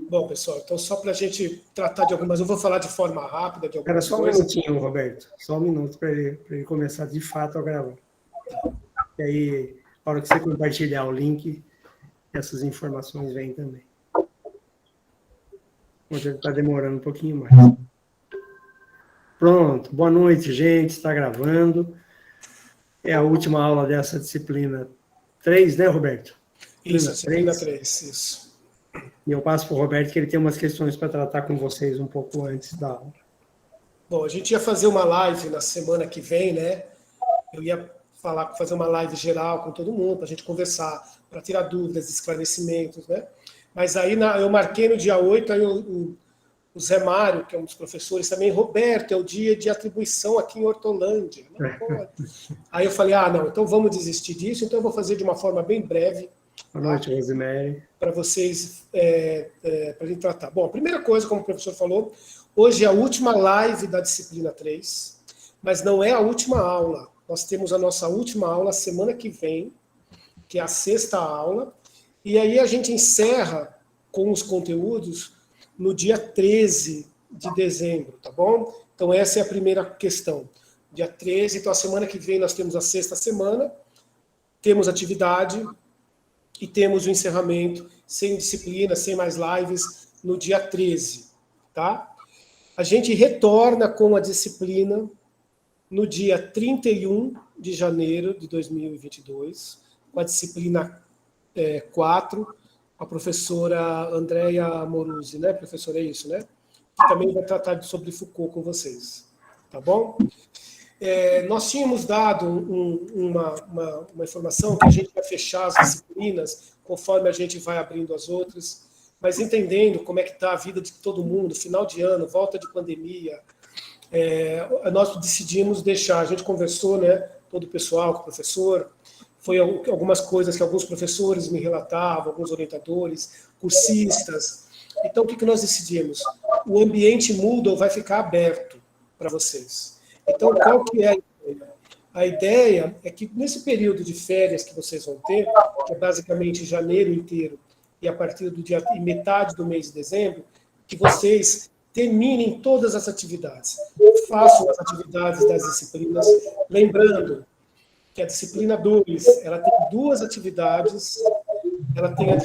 Bom, pessoal, então só para a gente tratar de algumas, eu vou falar de forma rápida de algumas Era coisas. só um minutinho, Roberto, só um minuto para ele começar de fato a gravar. E aí, na hora que você compartilhar o link, essas informações vêm também. Hoje ele está demorando um pouquinho mais. Pronto, boa noite, gente, está gravando. É a última aula dessa disciplina 3, né, Roberto? Isso, disciplina 3, isso. E eu passo para o Roberto que ele tem umas questões para tratar com vocês um pouco antes da aula. Bom, a gente ia fazer uma live na semana que vem, né? Eu ia fazer uma live geral com todo mundo, para a gente conversar, para tirar dúvidas, esclarecimentos, né? Mas aí eu marquei no dia 8, aí o Zé Mário, que é um dos professores também, Roberto, é o dia de atribuição aqui em Hortolândia. Não pode. Aí eu falei, não, então vamos desistir disso, então eu vou fazer de uma forma bem breve. Boa noite, Rosemary. Para vocês, para a gente tratar. Bom, a primeira coisa, como o professor falou, hoje é a última live da disciplina 3, mas não é a última aula. Nós temos a nossa última aula semana que vem, que é a sexta aula, e aí a gente encerra com os conteúdos no dia 13 de dezembro, tá bom? Então essa é a primeira questão. Dia 13, então a semana que vem nós temos a sexta semana, temos atividade e temos o encerramento sem disciplina, sem mais lives, no dia 13, tá? A gente retorna com a disciplina no dia 31 de janeiro de 2022, com a disciplina 4, a professora Andrea Moruzzi, né? Professora, é isso, né? Que também vai tratar sobre Foucault com vocês, tá bom? Nós tínhamos dado uma informação que a gente vai fechar as disciplinas conforme a gente vai abrindo as outras, mas entendendo como é que está a vida de todo mundo, final de ano, volta de pandemia, nós decidimos deixar, a gente conversou, né, todo o pessoal com o professor, foi algumas coisas que alguns professores me relatavam, alguns orientadores, cursistas. Então, o que nós decidimos? O ambiente Moodle vai ficar aberto para vocês. Então, qual que é a ideia? A ideia é que nesse período de férias que vocês vão ter, que é basicamente janeiro inteiro, e a partir do dia e metade do mês de dezembro, que vocês terminem todas as atividades. Façam as atividades das disciplinas, lembrando que a disciplina 2, ela tem duas atividades. Ela tem a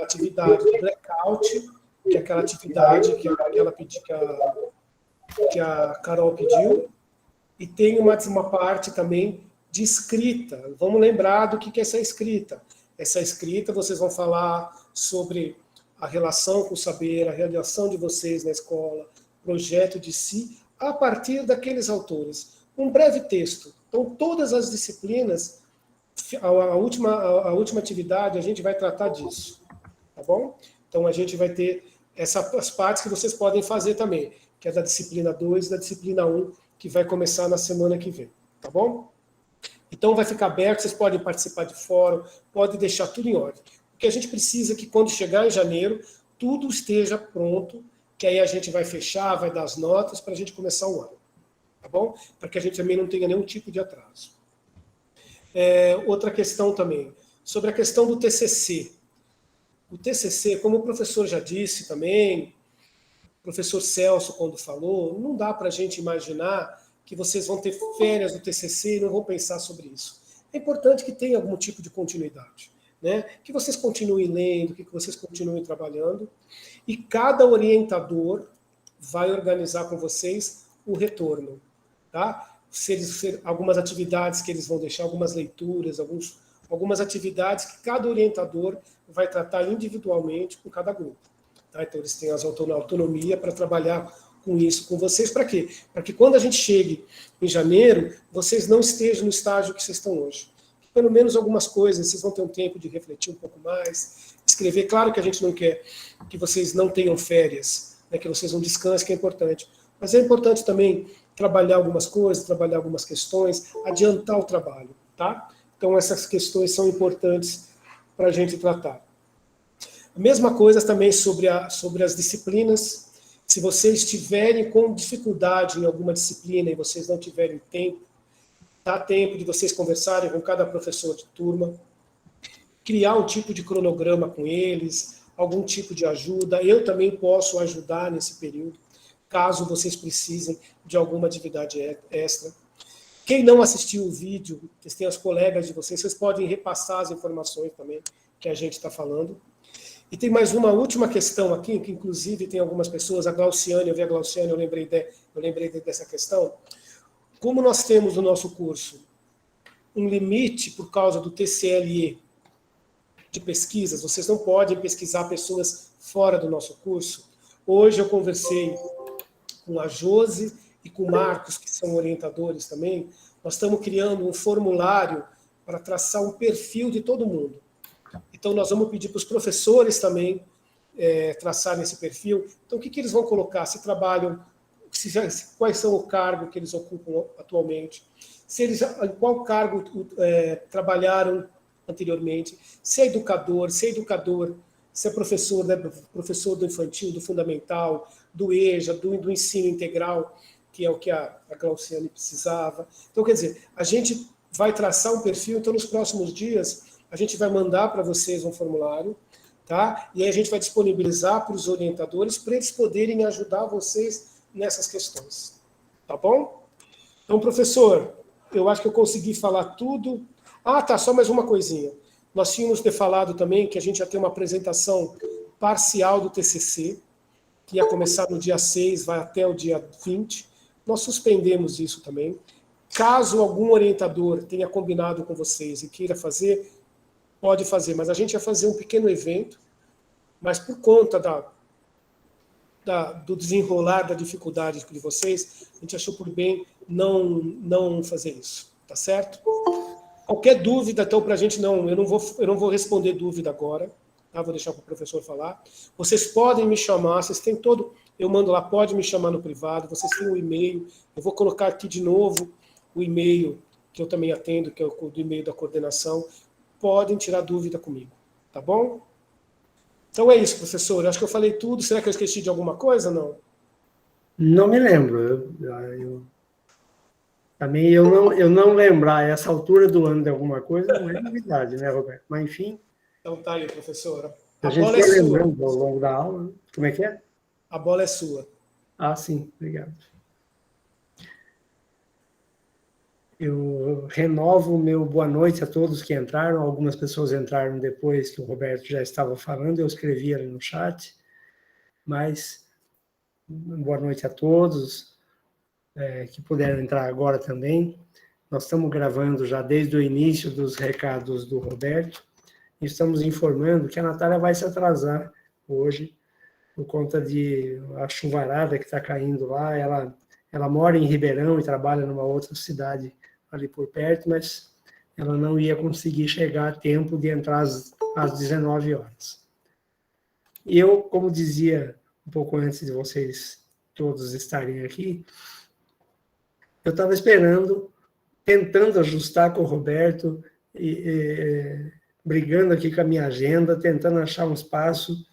atividade de blackout, que é aquela atividade que a Carol pediu, e tem uma parte também de escrita. Vamos lembrar do que é essa escrita. Essa escrita, vocês vão falar sobre a relação com o saber, a relação de vocês na escola, projeto de si, a partir daqueles autores. Um breve texto. Então, todas as disciplinas, a última atividade, a gente vai tratar disso. Tá bom? Então, a gente vai ter essas partes que vocês podem fazer também, que é da disciplina 2 e da disciplina 1, que vai começar na semana que vem. Tá bom? Então, vai ficar aberto, vocês podem participar de fórum, podem deixar tudo em ordem. Porque a gente precisa que, quando chegar em janeiro, tudo esteja pronto, que aí a gente vai fechar, vai dar as notas para a gente começar o ano. Tá bom? Para que a gente também não tenha nenhum tipo de atraso. Outra questão também, sobre a questão do TCC. O TCC, como o professor já disse também, o professor Celso, quando falou, não dá para a gente imaginar que vocês vão ter férias do TCC e não vão pensar sobre isso. É importante que tenha algum tipo de continuidade, né? Que vocês continuem lendo, que vocês continuem trabalhando, e cada orientador vai organizar com vocês o retorno, tá? Algumas atividades que eles vão deixar, algumas leituras, algumas atividades que cada orientador vai tratar individualmente com cada grupo. Tá? Então, eles têm a autonomia para trabalhar com isso com vocês. Para quê? Para que quando a gente chegue em janeiro, vocês não estejam no estágio que vocês estão hoje. Pelo menos algumas coisas, vocês vão ter um tempo de refletir um pouco mais, escrever. Claro que a gente não quer que vocês não tenham férias, né, que vocês não descansem, que é importante. Mas é importante também trabalhar algumas coisas, trabalhar algumas questões, adiantar o trabalho. Tá? Então, essas questões são importantes para a gente tratar. A mesma coisa também sobre as disciplinas. Se vocês estiverem com dificuldade em alguma disciplina e vocês não tiverem tempo, dá tempo de vocês conversarem com cada professor de turma, criar um tipo de cronograma com eles, algum tipo de ajuda. Eu também posso ajudar nesse período, caso vocês precisem de alguma atividade extra. Quem não assistiu o vídeo, tem os colegas de vocês podem repassar as informações também que a gente está falando. E tem mais uma última questão aqui, que inclusive tem algumas pessoas, a Glauciane, eu vi a Glauciane, eu lembrei dessa questão. Como nós temos no nosso curso um limite por causa do TCLE de pesquisas, vocês não podem pesquisar pessoas fora do nosso curso. Hoje eu conversei com a Josi e com o Marcos, que são orientadores também. Nós estamos criando um formulário para traçar um perfil de todo mundo. Então, nós vamos pedir para os professores também traçarem esse perfil. Então, o que eles vão colocar? Se trabalham, quais são o cargo que eles ocupam atualmente, em qual cargo trabalharam anteriormente, se é educador, se é professor, né, professor do infantil, do fundamental, do EJA, do ensino integral, que é o que a Glauciane precisava. Então, quer dizer, a gente vai traçar um perfil, então, nos próximos dias, a gente vai mandar para vocês um formulário, tá? E aí a gente vai disponibilizar para os orientadores, para eles poderem ajudar vocês nessas questões. Tá bom? Então, professor, eu acho que eu consegui falar tudo. Ah, tá, só mais uma coisinha. Nós tínhamos ter falado também que a gente ia ter uma apresentação parcial do TCC, que ia começar no dia 6, vai até o dia 20. Nós suspendemos isso também. Caso algum orientador tenha combinado com vocês e queira fazer, pode fazer, mas a gente ia fazer um pequeno evento, mas por conta do desenrolar da dificuldade de vocês, a gente achou por bem não fazer isso, tá certo? Qualquer dúvida, então, para a gente eu não vou responder dúvida agora, tá? Vou deixar para o professor falar. Vocês podem me chamar, vocês têm eu mando lá, pode me chamar no privado, vocês têm um e-mail, eu vou colocar aqui de novo o e-mail que eu também atendo, que é o do e-mail da coordenação. Podem tirar dúvida comigo, tá bom? Então é isso, professor. Eu acho que eu falei tudo. Será que eu esqueci de alguma coisa, não? Não me lembro. Também eu não lembrar essa altura do ano de alguma coisa não é novidade, né, Roberto? Mas, enfim... Então tá aí, professora. A gente vai lembrando ao longo da aula, né? Como é que é? A bola é sua. Ah, sim. Obrigado. Eu renovo o meu boa noite a todos que entraram. Algumas pessoas entraram depois que o Roberto já estava falando, eu escrevi ali no chat. Mas boa noite a todos que puderam entrar agora também. Nós estamos gravando já desde o início dos recados do Roberto. E estamos informando que a Natália vai se atrasar hoje por conta de a chuvarada que está caindo lá. Ela mora em Ribeirão e trabalha numa outra cidade ali por perto, mas ela não ia conseguir chegar a tempo de entrar às 19 horas. E eu, como dizia um pouco antes de vocês todos estarem aqui, eu estava esperando, tentando ajustar com o Roberto, brigando aqui com a minha agenda, tentando achar um espaço.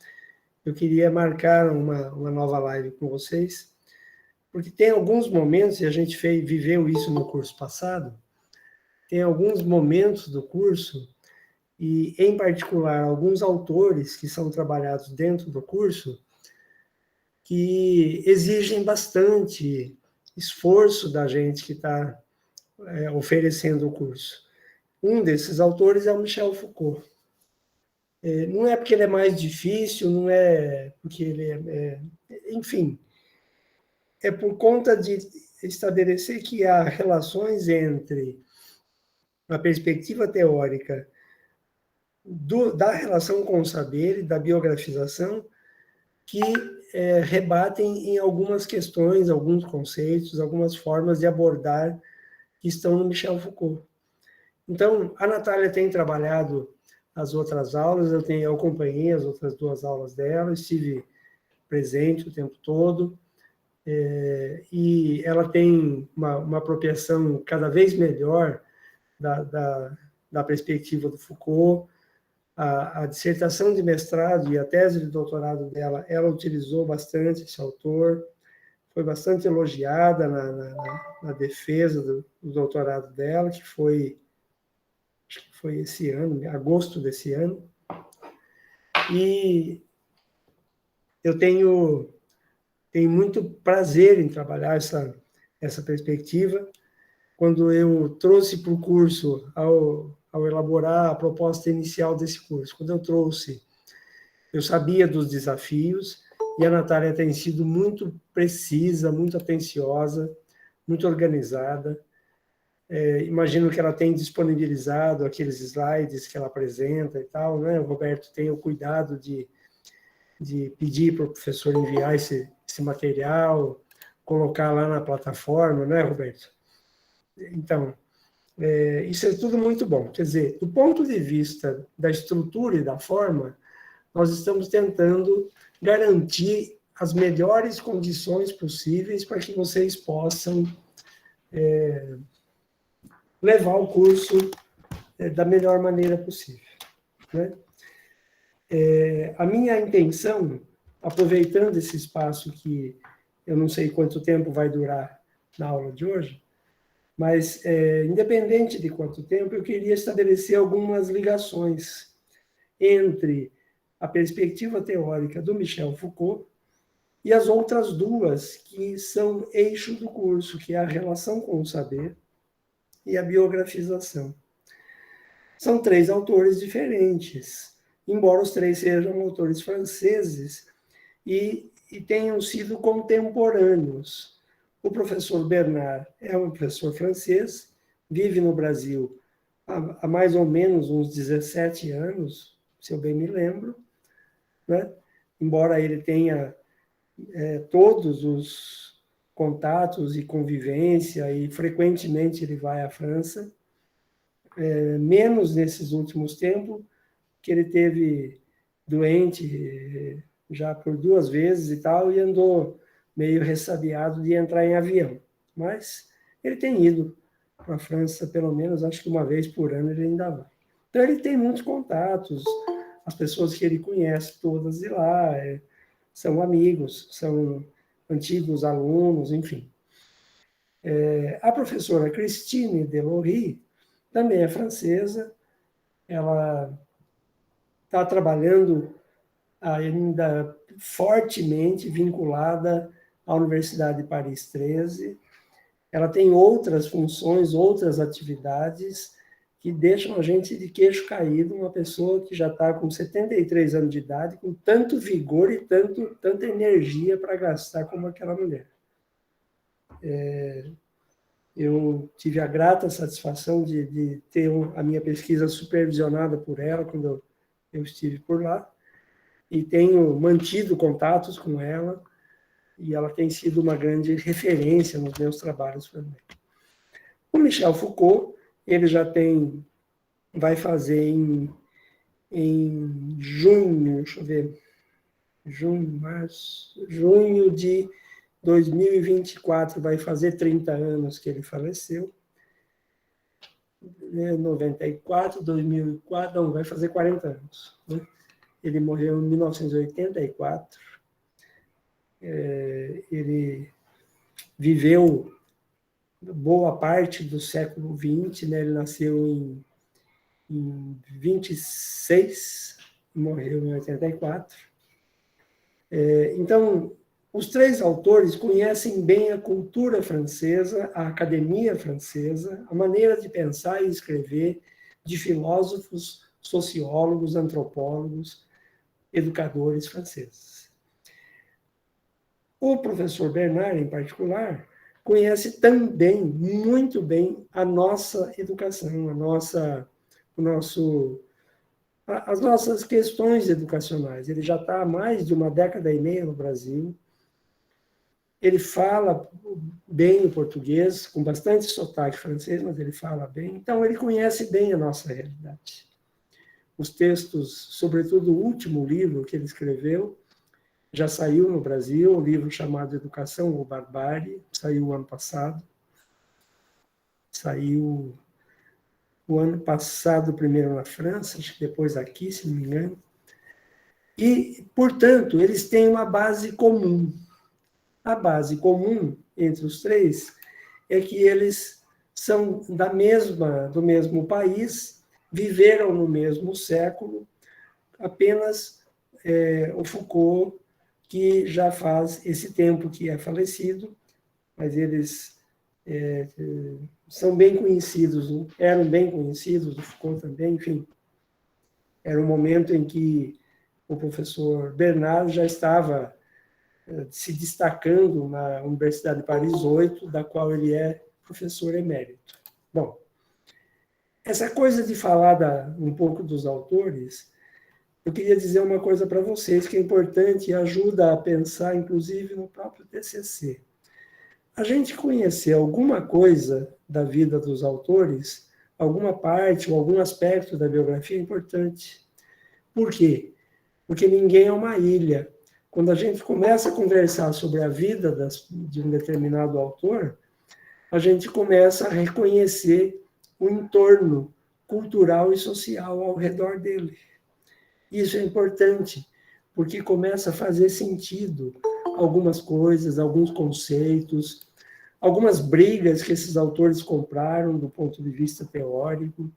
Eu queria marcar uma nova live com vocês, porque tem alguns momentos, e a gente viveu isso no curso passado, tem alguns momentos do curso, e em particular alguns autores que são trabalhados dentro do curso, que exigem bastante esforço da gente que está oferecendo o curso. Um desses autores é o Michel Foucault. Não é porque ele é mais difícil, não é porque ele enfim, é por conta de estabelecer que há relações entre a perspectiva teórica da relação com o saber e da biografização que rebatem em algumas questões, alguns conceitos, algumas formas de abordar que estão no Michel Foucault. Então, a Natália tem trabalhado as outras aulas, eu acompanhei as outras 2 aulas dela, estive presente o tempo todo, e ela tem uma apropriação cada vez melhor da perspectiva do Foucault. A dissertação de mestrado e a tese de doutorado dela, ela utilizou bastante esse autor, foi bastante elogiada na defesa do doutorado dela, que foi esse ano, agosto desse ano. E eu tenho muito prazer em trabalhar essa perspectiva. Quando eu trouxe para o curso, ao elaborar a proposta inicial desse curso, quando eu trouxe, eu sabia dos desafios, e a Natália tem sido muito precisa, muito atenciosa, muito organizada. Imagino que ela tem disponibilizado aqueles slides que ela apresenta e tal, né? O Roberto tem o cuidado de pedir para o professor enviar esse material, colocar lá na plataforma, né, Roberto? Então, isso é tudo muito bom. Quer dizer, do ponto de vista da estrutura e da forma, nós estamos tentando garantir as melhores condições possíveis para que vocês possam levar o curso da melhor maneira possível, né? A minha intenção, aproveitando esse espaço que eu não sei quanto tempo vai durar na aula de hoje, mas, independente de quanto tempo, eu queria estabelecer algumas ligações entre a perspectiva teórica do Michel Foucault e as outras duas que são eixo do curso, que é a relação com o saber e a biografização. São 3 autores diferentes, embora os 3 sejam autores franceses e tenham sido contemporâneos. O professor Bernard é um professor francês, vive no Brasil há mais ou menos uns 17 anos, se eu bem me lembro, né? Embora ele tenha todos os contatos e convivência, e frequentemente ele vai à França, menos nesses últimos tempos, que ele teve doente já por 2 vezes e tal, e andou meio ressabiado de entrar em avião. Mas ele tem ido para a França, pelo menos, acho que uma vez por ano ele ainda vai. Então, ele tem muitos contatos, as pessoas que ele conhece todas de lá são amigos, são antigos alunos, enfim. A professora Christine Delory também é francesa, ela está trabalhando ainda fortemente vinculada à Universidade de Paris 13. Ela tem outras funções, outras atividades que deixam a gente de queixo caído, uma pessoa que já está com 73 anos de idade, com tanto vigor e tanta energia para gastar como aquela mulher. Eu tive a grata satisfação de ter a minha pesquisa supervisionada por ela quando eu estive por lá, e tenho mantido contatos com ela, e ela tem sido uma grande referência nos meus trabalhos também. O Michel Foucault, ele já vai fazer em junho, deixa eu ver, junho de 2024, vai fazer 30 anos que ele faleceu. 94, 2004, não, vai fazer 40 anos, né? Ele morreu em 1984. Ele viveu boa parte do século XX, né? Ele nasceu em 26 e morreu em 84. Então, os 3 autores conhecem bem a cultura francesa, a academia francesa, a maneira de pensar e escrever de filósofos, sociólogos, antropólogos, educadores franceses. O professor Bernard, em particular, conhece também muito bem a nossa educação, as nossas questões educacionais. Ele já está há mais de 1 década e meia no Brasil. Ele fala bem o português, com bastante sotaque francês, mas ele fala bem. Então, ele conhece bem a nossa realidade. Os textos, sobretudo o último livro que ele escreveu, já saiu no Brasil, um livro chamado Educação ou Barbárie, saiu o ano passado. Saiu o ano passado, primeiro na França, acho que depois aqui, se não me engano. E, portanto, eles têm uma base comum. A base comum entre os 3 é que eles são do mesmo país, viveram no mesmo século, apenas o Foucault que já faz esse tempo que é falecido, mas eles são bem conhecidos, eram bem conhecidos, o Foucault também, enfim. Era um momento em que o professor Bernard já estava se destacando na Universidade de Paris 8, da qual ele é professor emérito. Bom, essa coisa de falar um pouco dos autores, eu queria dizer uma coisa para vocês que é importante e ajuda a pensar, inclusive, no próprio TCC. A gente conhecer alguma coisa da vida dos autores, alguma parte ou algum aspecto da biografia é importante. Por quê? Porque ninguém é uma ilha. Quando a gente começa a conversar sobre a vida de um determinado autor, a gente começa a reconhecer o entorno cultural e social ao redor dele. Isso é importante, porque começa a fazer sentido algumas coisas, alguns conceitos, algumas brigas que esses autores compraram do ponto de vista teórico,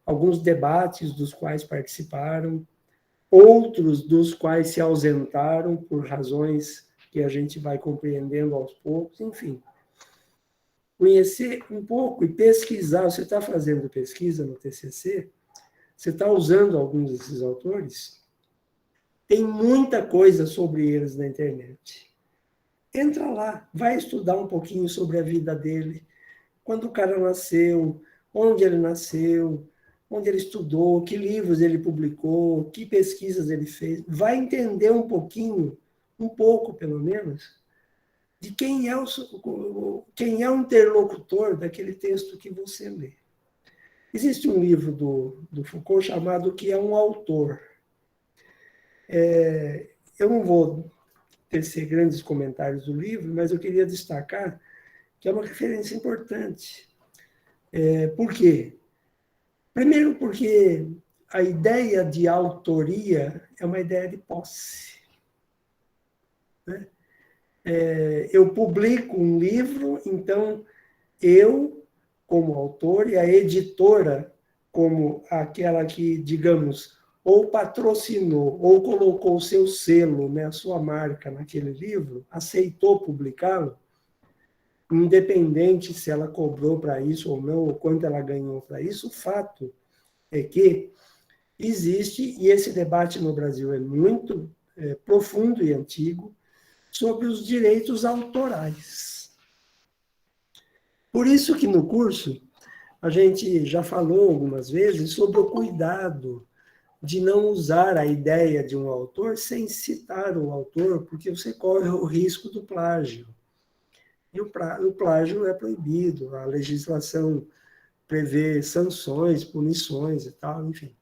alguns debates dos quais participaram, outros dos quais se ausentaram por razões que a gente vai compreendendo aos poucos, enfim. Conhecer um pouco e pesquisar. Você está fazendo pesquisa no TCC? Você está usando alguns desses autores? Tem muita coisa sobre eles na internet. Entra lá, vai estudar um pouquinho sobre a vida dele, quando o cara nasceu, onde ele estudou, que livros ele publicou, que pesquisas ele fez. Vai entender um pouquinho, um pouco pelo menos, de quem é o interlocutor daquele texto que você lê. Existe um livro do Foucault chamado O que é um autor. Eu não vou tecer grandes comentários do livro, mas eu queria destacar que é uma referência importante. Por quê? Primeiro porque a ideia de autoria é uma ideia de posse. Né? Eu publico um livro, então eu, como autor, e a editora, como aquela que, digamos, ou patrocinou, ou colocou o seu selo, né, a sua marca naquele livro, aceitou publicá-lo, independente se ela cobrou para isso ou não, ou quanto ela ganhou para isso, o fato é que existe, e esse debate no Brasil é muito profundo e antigo, sobre os direitos autorais. Por isso que no curso a gente já falou algumas vezes sobre o cuidado de não usar a ideia de um autor sem citar o autor, porque você corre o risco do plágio. E o plágio é proibido, a legislação prevê sanções, punições e tal, enfim.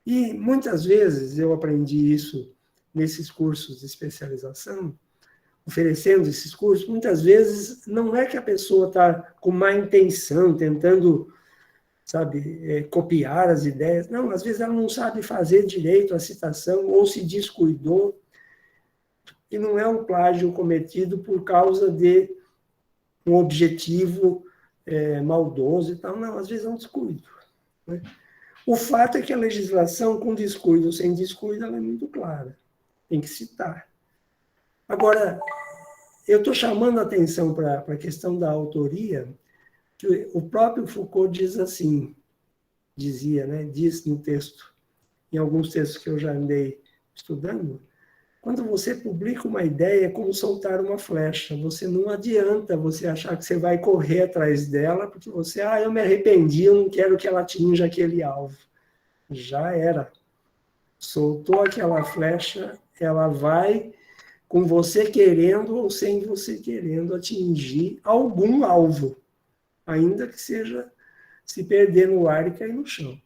E muitas vezes eu aprendi isso nesses cursos de especialização, oferecendo esses cursos, muitas vezes não é que a pessoa está com má intenção, tentando, sabe, copiar as ideias. Não, às vezes ela não sabe fazer direito a citação ou se descuidou, e não é um plágio cometido por causa de um objetivo maldoso e tal. Não, às vezes é um descuido. Né? O fato é que a legislação, com descuido ou sem descuido, ela é muito clara. Tem que citar. Agora, eu estou chamando a atenção para a questão da autoria, que o próprio Foucault diz assim, dizia, né, diz no texto, em alguns textos que eu já andei estudando, quando você publica uma ideia é como soltar uma flecha. Você não adianta você achar que você vai correr atrás dela, porque você, eu me arrependi, eu não quero que ela atinja aquele alvo. Já era. Soltou aquela flecha, ela vai, com você querendo ou sem você querendo, atingir algum alvo, ainda que seja se perder no ar e cair no chão.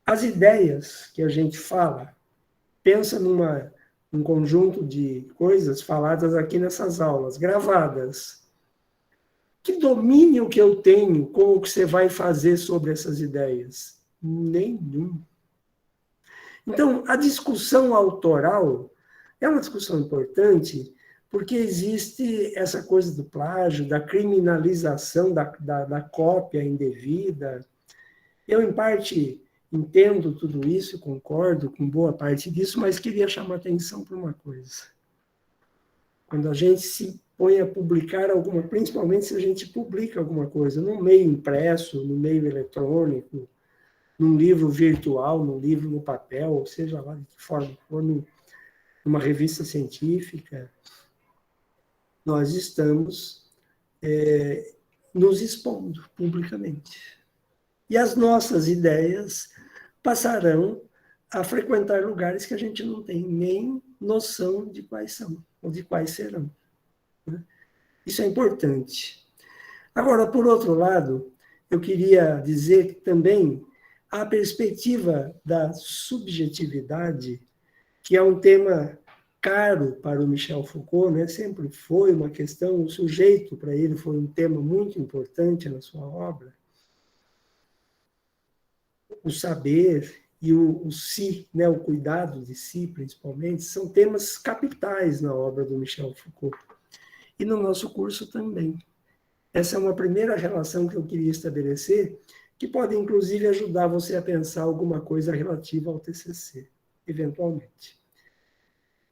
As ideias que a gente fala, pensa um conjunto de coisas faladas aqui nessas aulas, gravadas. Que domínio que eu tenho com o que você vai fazer sobre essas ideias? Nenhum. Então, a discussão autoral é uma discussão importante porque existe essa coisa do plágio, da criminalização da cópia indevida. Eu, em parte, entendo tudo isso, concordo com boa parte disso, mas queria chamar atenção para uma coisa. Quando a gente se põe a publicar alguma, principalmente se a gente publica alguma coisa no meio impresso, no meio eletrônico, num livro virtual, num livro no papel, seja lá de que forma for, numa revista científica, nós estamos nos expondo publicamente. E as nossas ideias passarão a frequentar lugares que a gente não tem nem noção de quais são, ou de quais serão. Isso é importante. Agora, por outro lado, eu queria dizer que também a perspectiva da subjetividade, que é um tema caro para o Michel Foucault, né? Sempre foi uma questão, o sujeito para ele foi um tema muito importante na sua obra. O saber e o si, né? O cuidado de si, principalmente, são temas capitais na obra do Michel Foucault. E no nosso curso também. Essa é uma primeira relação que eu queria estabelecer, que pode, inclusive, ajudar você a pensar alguma coisa relativa ao TCC, eventualmente.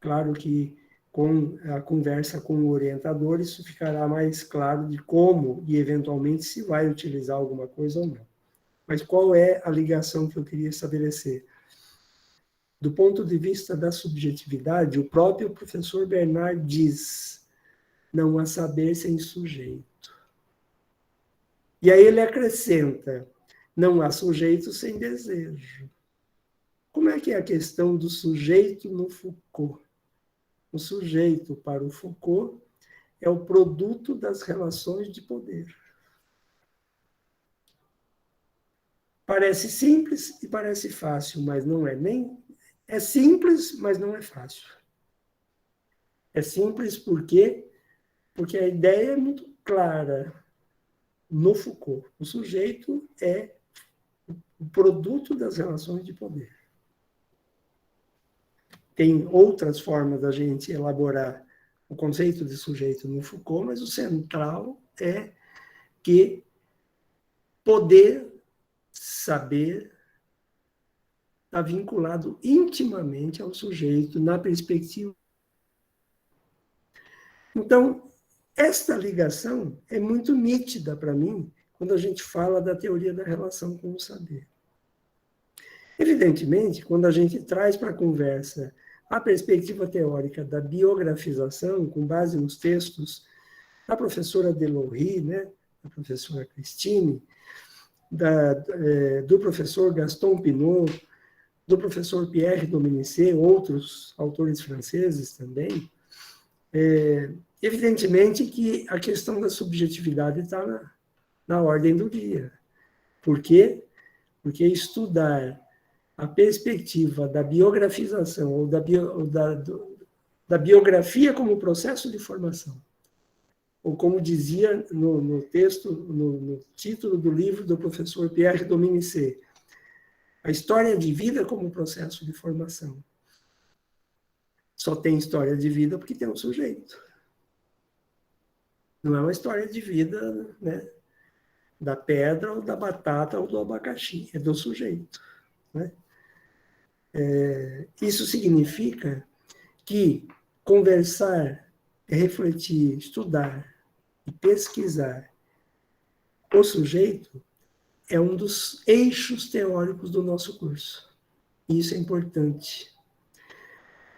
Claro que com a conversa com o orientador, isso ficará mais claro de como e, eventualmente, se vai utilizar alguma coisa ou não. Mas qual é a ligação que eu queria estabelecer? Do ponto de vista da subjetividade, o próprio professor Bernard diz: não há saber sem sujeito. E aí ele acrescenta: não há sujeito sem desejo. Como é que é a questão do sujeito no Foucault? O sujeito, para o Foucault, é o produto das relações de poder. Parece simples e parece fácil, mas não é nem... É simples, mas não é fácil. É simples porque a ideia é muito clara no Foucault. O sujeito é o produto das relações de poder. Tem outras formas da gente elaborar o conceito de sujeito no Foucault, mas o central é que poder, saber, está vinculado intimamente ao sujeito na perspectiva. Então, esta ligação é muito nítida para mim quando a gente fala da teoria da relação com o saber. Evidentemente, quando a gente traz para a conversa a perspectiva teórica da biografização, com base nos textos da professora Deloury, né, da professora Christine, do professor Gaston Pinault, do professor Pierre Dominicet, outros autores franceses também, evidentemente que a questão da subjetividade está na ordem do dia. Por quê? Porque estudar a perspectiva da biografização, ou da biografia como processo de formação, ou como dizia no texto, no título do livro do professor Pierre Dominicet, a história de vida como processo de formação. Só tem história de vida porque tem um sujeito. Não é uma história de vida, né, da pedra, ou da batata, ou do abacaxi. É do sujeito. Né? Isso significa que conversar, refletir, estudar e pesquisar o sujeito é um dos eixos teóricos do nosso curso. E isso é importante.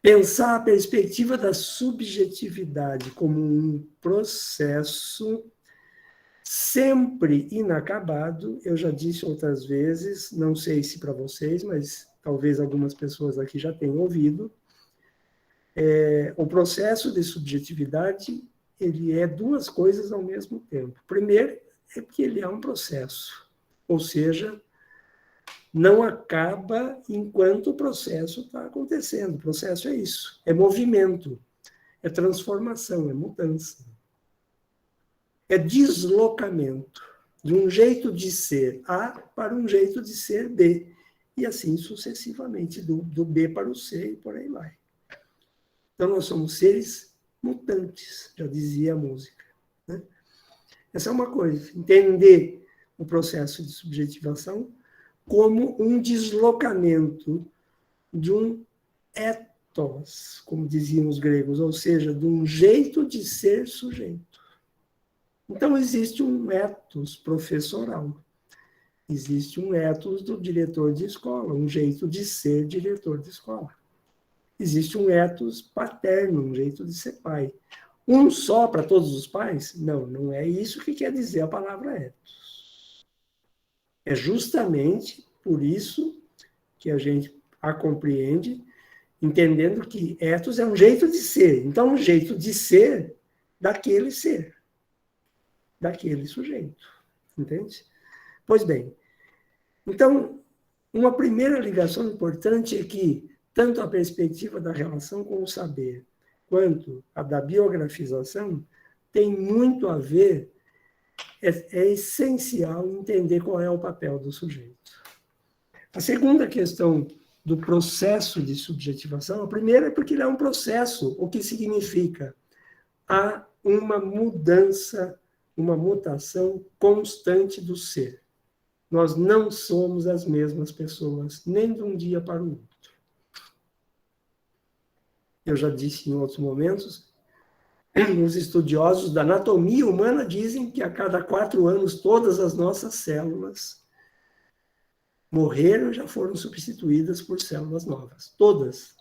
Pensar a perspectiva da subjetividade como um processo sempre inacabado, eu já disse outras vezes, não sei se para vocês, mas talvez algumas pessoas aqui já tenham ouvido, o processo de subjetividade, ele é duas coisas ao mesmo tempo. Primeiro, é porque ele é um processo, ou seja, não acaba enquanto o processo está acontecendo. O processo é isso, é movimento, é transformação, é mudança. É deslocamento de um jeito de ser A para um jeito de ser B, e assim sucessivamente, do B para o C e por aí vai. Então, nós somos seres mutantes, já dizia a música. Né? Essa é uma coisa, entender o processo de subjetivação como um deslocamento de um ethos, como diziam os gregos, ou seja, de um jeito de ser sujeito. Então, existe um ethos professoral, existe um ethos do diretor de escola, um jeito de ser diretor de escola. Existe um ethos paterno, um jeito de ser pai. Um só para todos os pais? Não, não é isso que quer dizer a palavra ethos. É justamente por isso que a gente a compreende, entendendo que ethos é um jeito de ser. Então, um jeito de ser daquele sujeito. Entende? Pois bem, então, uma primeira ligação importante é que tanto a perspectiva da relação com o saber quanto a da biografização tem muito a ver, é essencial entender qual é o papel do sujeito. A segunda questão do processo de subjetivação, a primeira é porque ele é um processo, o que significa? Há uma mudança, uma mutação constante do ser. Nós não somos as mesmas pessoas, nem de um dia para o outro. Eu já disse em outros momentos, os estudiosos da anatomia humana dizem que a cada 4 anos todas as nossas células morreram e já foram substituídas por células novas. Todas.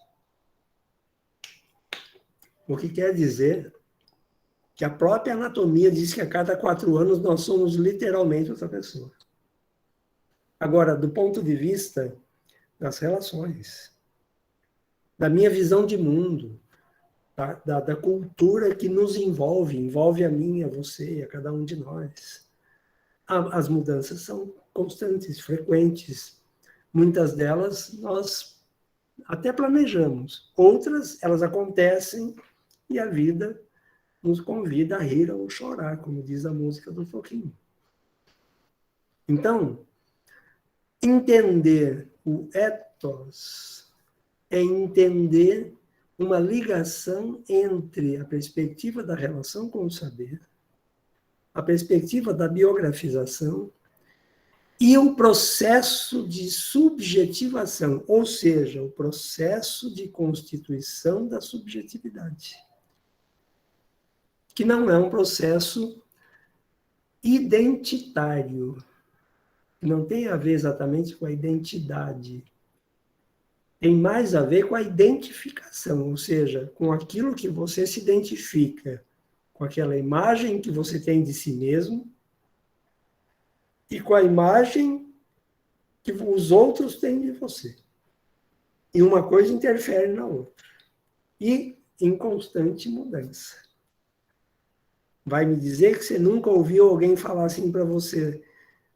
O que quer dizer que a própria anatomia diz que a cada 4 anos nós somos literalmente outra pessoa. Agora, do ponto de vista das relações, da minha visão de mundo, da cultura que nos envolve a mim, a você, a cada um de nós. As mudanças são constantes, frequentes. Muitas delas nós até planejamos. Outras, elas acontecem e a vida nos convida a rir ou chorar, como diz a música do Toquinho. Então, entender o ethos é entender uma ligação entre a perspectiva da relação com o saber, a perspectiva da biografização e o processo de subjetivação, ou seja, o processo de constituição da subjetividade, que não é um processo identitário, não tem a ver exatamente com a identidade, tem mais a ver com a identificação, ou seja, com aquilo que você se identifica, com aquela imagem que você tem de si mesmo e com a imagem que os outros têm de você. E uma coisa interfere na outra. E em constante mudança. Vai me dizer que você nunca ouviu alguém falar assim para você: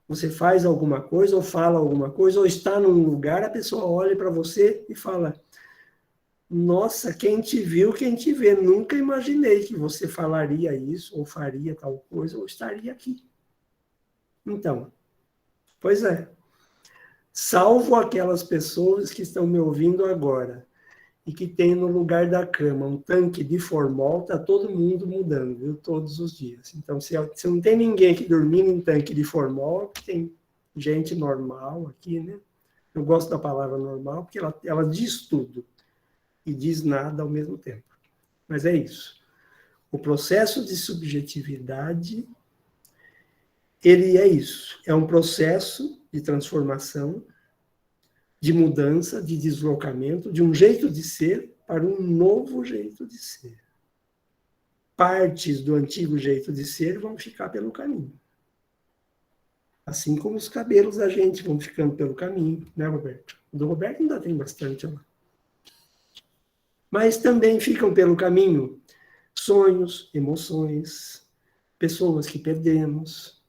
você faz alguma coisa, ou fala alguma coisa, ou está num lugar, a pessoa olha para você e fala: nossa, quem te viu, quem te vê, nunca imaginei que você falaria isso, ou faria tal coisa, ou estaria aqui. Então, pois é, salvo aquelas pessoas que estão me ouvindo agora, e que tem no lugar da cama um tanque de formol, está todo mundo mudando, viu? Todos os dias. Então, se não tem ninguém aqui dormindo em tanque de formol, tem gente normal aqui, né? Eu gosto da palavra normal, porque ela diz tudo e diz nada ao mesmo tempo. Mas é isso. O processo de subjetividade, ele é isso. É um processo de transformação, de mudança, de deslocamento, de um jeito de ser para um novo jeito de ser. Partes do antigo jeito de ser vão ficar pelo caminho. Assim como os cabelos da gente vão ficando pelo caminho, né, Roberto? O do Roberto ainda tem bastante lá. Mas também ficam pelo caminho sonhos, emoções, pessoas que perdemos,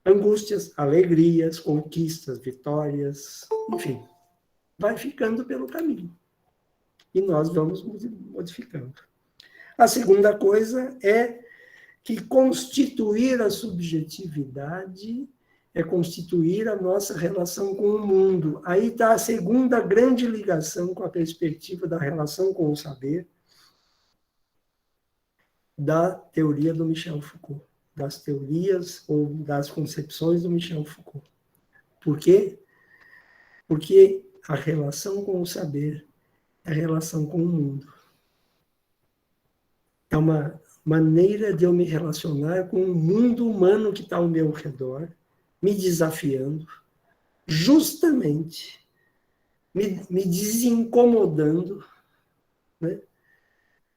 angústias, alegrias, conquistas, vitórias, enfim, vai ficando pelo caminho. E nós vamos modificando. A segunda coisa é que constituir a subjetividade é constituir a nossa relação com o mundo. Aí está a segunda grande ligação com a perspectiva da relação com o saber, da teoria do Michel Foucault, das teorias ou das concepções do Michel Foucault. Por quê? Porque a relação com o saber é a relação com o mundo. É uma maneira de eu me relacionar com o mundo humano que está ao meu redor, me desafiando, justamente me desincomodando, né?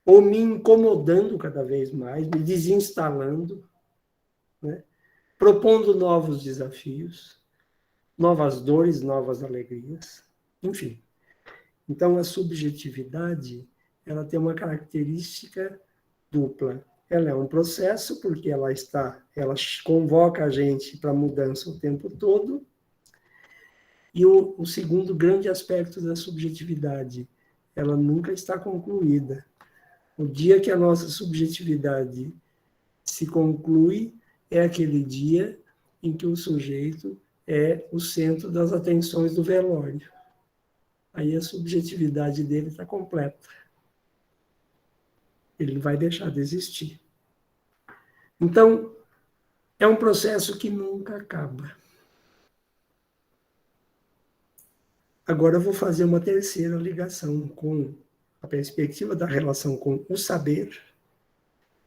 Ou me incomodando cada vez mais, me desinstalando, né? Propondo novos desafios, novas dores, novas alegrias, enfim. Então, a subjetividade, ela tem uma característica dupla. Ela é um processo, porque ela convoca a gente para mudança o tempo todo. E o segundo grande aspecto da subjetividade, ela nunca está concluída. O dia que a nossa subjetividade se conclui é aquele dia em que o sujeito é o centro das atenções do velório. Aí a subjetividade dele está completa. Ele não vai deixar de existir. Então, é um processo que nunca acaba. Agora eu vou fazer uma terceira ligação com a perspectiva da relação com o saber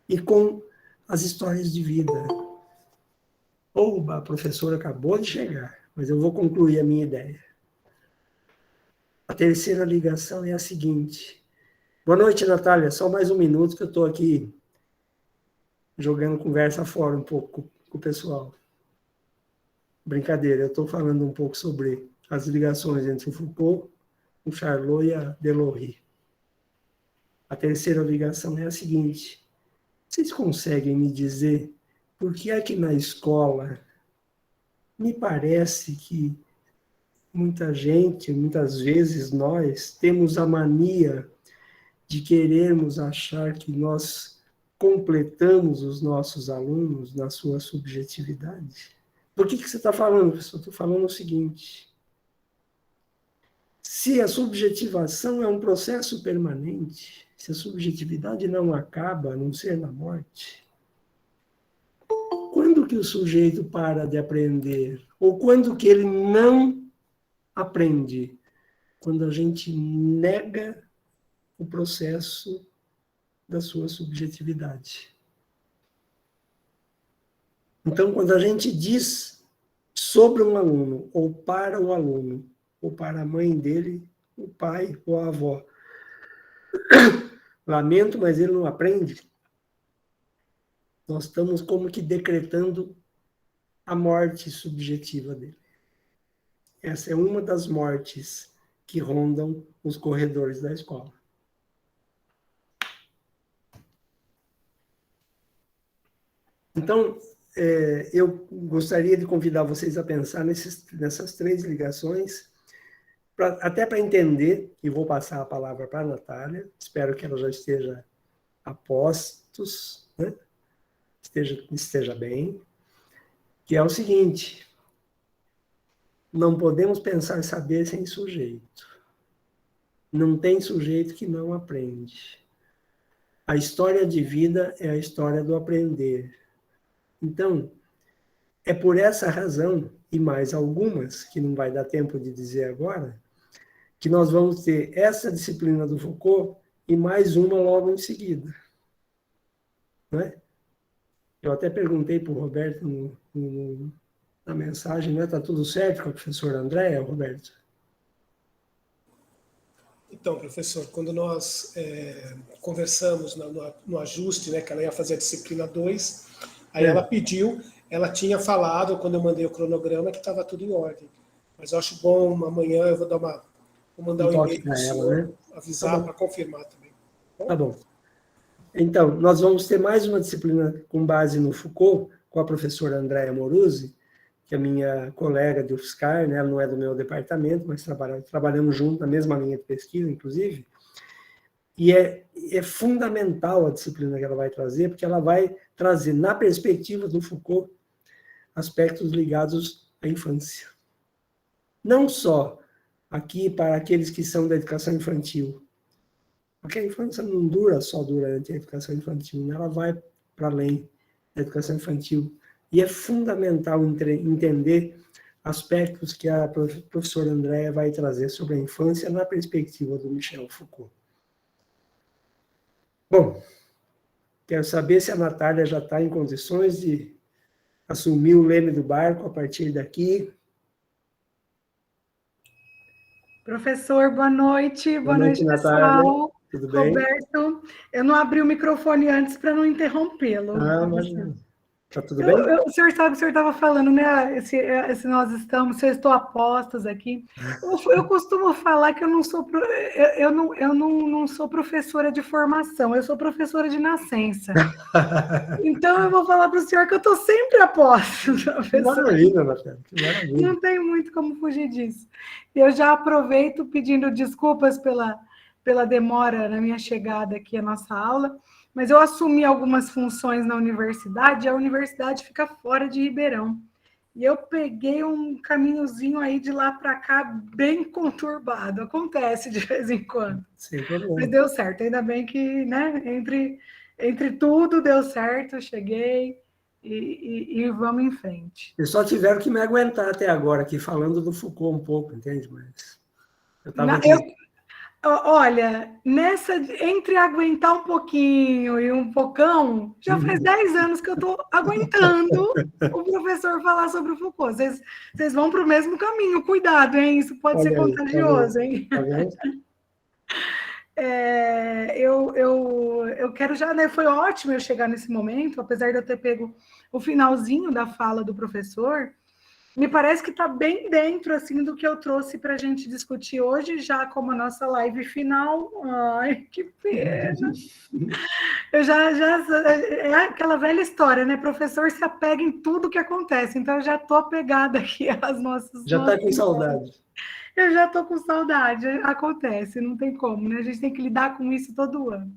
e com as histórias de vida. Oba, a professora acabou de chegar, mas eu vou concluir a minha ideia. A terceira ligação é a seguinte. Boa noite, Natália. Só mais um minuto que eu estou aqui jogando conversa fora um pouco com o pessoal. Brincadeira, eu estou falando um pouco sobre as ligações entre o Foucault, o Charlot e a Delory. A terceira ligação é a seguinte. Vocês conseguem me dizer por que é que na escola me parece que muita gente, muitas vezes nós, temos a mania de querermos achar que nós completamos os nossos alunos na sua subjetividade? Por que você está falando, professor? Estou falando o seguinte. Se a subjetivação é um processo permanente, se a subjetividade não acaba, a não ser na morte, quando que o sujeito para de aprender? Ou quando que ele não aprende? Quando a gente nega o processo da sua subjetividade. Então, quando a gente diz sobre um aluno, ou para o aluno, ou para a mãe dele, o pai ou a avó, lamento, mas ele não aprende, nós estamos como que decretando a morte subjetiva dele. Essa é uma das mortes que rondam os corredores da escola. Então, eu gostaria de convidar vocês a pensar nessas três ligações, até para entender, e vou passar a palavra para a Natália, espero que ela já esteja a postos, né? esteja bem, que é o seguinte: não podemos pensar saber sem sujeito. Não tem sujeito que não aprende. A história de vida é a história do aprender. Então, é por essa razão, e mais algumas, que não vai dar tempo de dizer agora, que nós vamos ter essa disciplina do Foucault e mais uma logo em seguida. Não é? Eu até perguntei para o Roberto na mensagem, né? Está tudo certo com a professora Andréa, Roberto? Então, professor, quando nós conversamos no ajuste, né, que ela ia fazer a disciplina 2, aí ela pediu, ela tinha falado, quando eu mandei o cronograma, que estava tudo em ordem. Mas eu acho bom, amanhã eu vou mandar um e-mail para o senhor, né? Avisar para confirmar também. Tá bom. Então, nós vamos ter mais uma disciplina com base no Foucault, com a professora Andréa Moruzzi, que é minha colega de UFSCar, né? Ela não é do meu departamento, mas trabalhamos juntos na mesma linha de pesquisa, inclusive. E é fundamental a disciplina que ela vai trazer, porque ela vai trazer, na perspectiva do Foucault, aspectos ligados à infância. Não só aqui para aqueles que são da educação infantil, porque a infância não dura só durante a educação infantil, né? Ela vai para além da educação infantil. E é fundamental entender aspectos que a professora Andréa vai trazer sobre a infância na perspectiva do Michel Foucault. Bom, quero saber se a Natália já está em condições de assumir o leme do barco a partir daqui. Professor, boa noite. Boa noite, Natália. Pessoal. Tudo bem? Roberto, eu não abri o microfone antes para não interrompê-lo. Imagina. Tá tudo bem? O senhor sabe, o senhor estava falando, né? Se nós estamos, se eu estou a postos aqui. Eu costumo falar que eu não sou, não sou professora de formação, eu sou professora de nascença. Então eu vou falar para o senhor que eu estou sempre a postos, professor. Maravilha, Natália. Maravilha. Não tem muito como fugir disso. Eu já aproveito pedindo desculpas pela demora na minha chegada aqui à nossa aula, mas eu assumi algumas funções na universidade, e a universidade fica fora de Ribeirão. E eu peguei um caminhozinho aí de lá para cá bem conturbado. Acontece de vez em quando. Sem problema. Mas deu certo, ainda bem que, né, entre tudo deu certo, eu cheguei e vamos em frente. Eles só tiveram que me aguentar até agora aqui, falando do Foucault um pouco, entende? Mas eu estava aqui... Olha, entre aguentar um pouquinho e um pocão, já faz 10 anos que eu estou aguentando o professor falar sobre o Foucault. Vocês vão para o mesmo caminho, cuidado, hein? Isso pode ser contagioso, hein? Eu quero já, né? Foi ótimo eu chegar nesse momento, apesar de eu ter pego o finalzinho da fala do professor. Me parece que está bem dentro assim do que eu trouxe para a gente discutir hoje, já como a nossa live final. Ai, que pena! É aquela velha história, né? Professor se apega em tudo que acontece, então eu já estou apegada aqui às nossas... Já está com saudade. Eu já estou com saudade, acontece, não tem como, né? A gente tem que lidar com isso todo ano.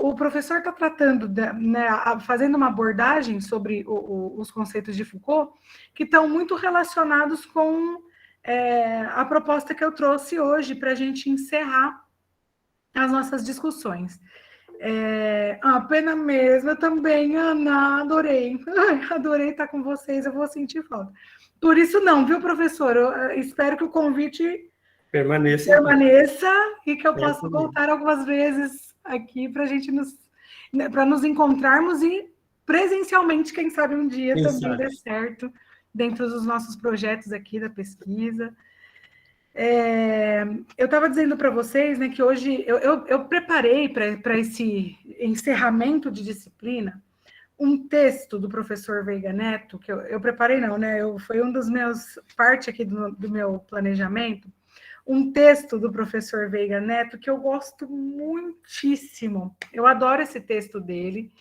O professor está tratando, né, fazendo uma abordagem sobre os conceitos de Foucault, que estão muito relacionados com a proposta que eu trouxe hoje para a gente encerrar as nossas discussões. Pena mesmo, eu também, Ana, adorei. Adorei estar com vocês, eu vou sentir falta. Por isso não, viu, professor? Eu espero que o convite... permaneça e que eu possa voltar algumas vezes aqui para a gente para nos encontrarmos e presencialmente, quem sabe um dia também dê certo dentro dos nossos projetos aqui da pesquisa. Eu estava dizendo para vocês, né, que hoje eu preparei para esse encerramento de disciplina um texto do professor Veiga Neto, que eu preparei não, né? Foi um dos meus, parte aqui do meu planejamento, um texto do professor Veiga Neto que eu gosto muitíssimo. Eu adoro esse texto dele.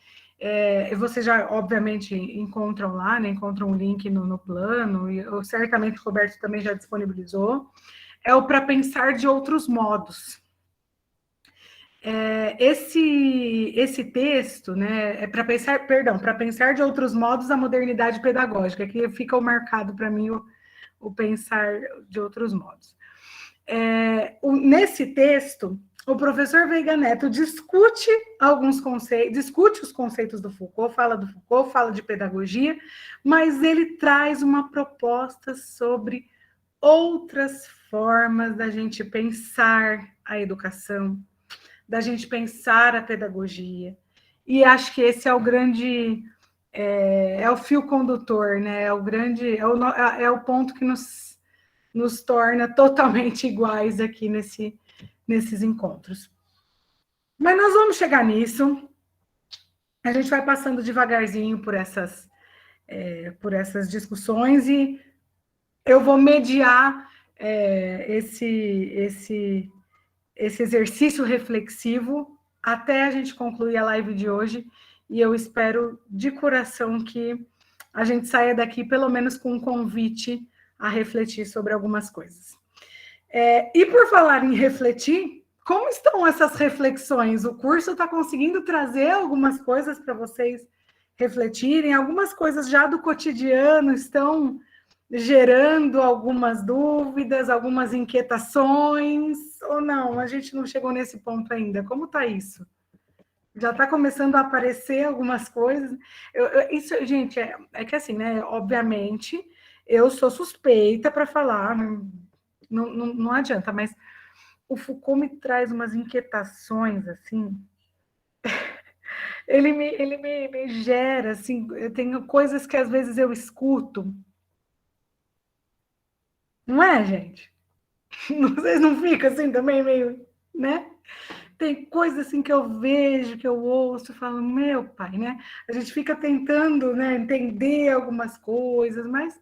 Vocês já, obviamente, encontram lá, né? Encontram um link no plano, e certamente o Roberto também já disponibilizou. É o Para Pensar de Outros Modos. Esse texto, né, é para pensar de outros modos a modernidade pedagógica, que fica marcado para mim o pensar de outros modos. Nesse texto, o professor Veiga Neto discute os conceitos do Foucault, fala de pedagogia, mas ele traz uma proposta sobre outras formas da gente pensar a educação, da gente pensar a pedagogia. E acho que esse é o grande... é o fio condutor, né? É o ponto que nos torna totalmente iguais aqui nesses encontros. Mas nós vamos chegar nisso. A gente vai passando devagarzinho por essas discussões e eu vou mediar esse exercício reflexivo até a gente concluir a live de hoje, e eu espero de coração que a gente saia daqui pelo menos com um convite a refletir sobre algumas coisas. E por falar em refletir, como estão essas reflexões? O curso está conseguindo trazer algumas coisas para vocês refletirem, algumas coisas já do cotidiano estão gerando algumas dúvidas, algumas inquietações, ou não? A gente não chegou nesse ponto ainda. Como está isso? Já está começando a aparecer algumas coisas. Isso, gente, é que assim, né? Obviamente, eu sou suspeita para falar, não adianta, mas o Foucault me traz umas inquietações, assim. Ele me gera, assim, eu tenho coisas que às vezes eu escuto. Não é, gente? Vocês não ficam assim também meio, né? Tem coisas assim que eu vejo, que eu ouço, e falo, meu pai, né? A gente fica tentando, né, entender algumas coisas, mas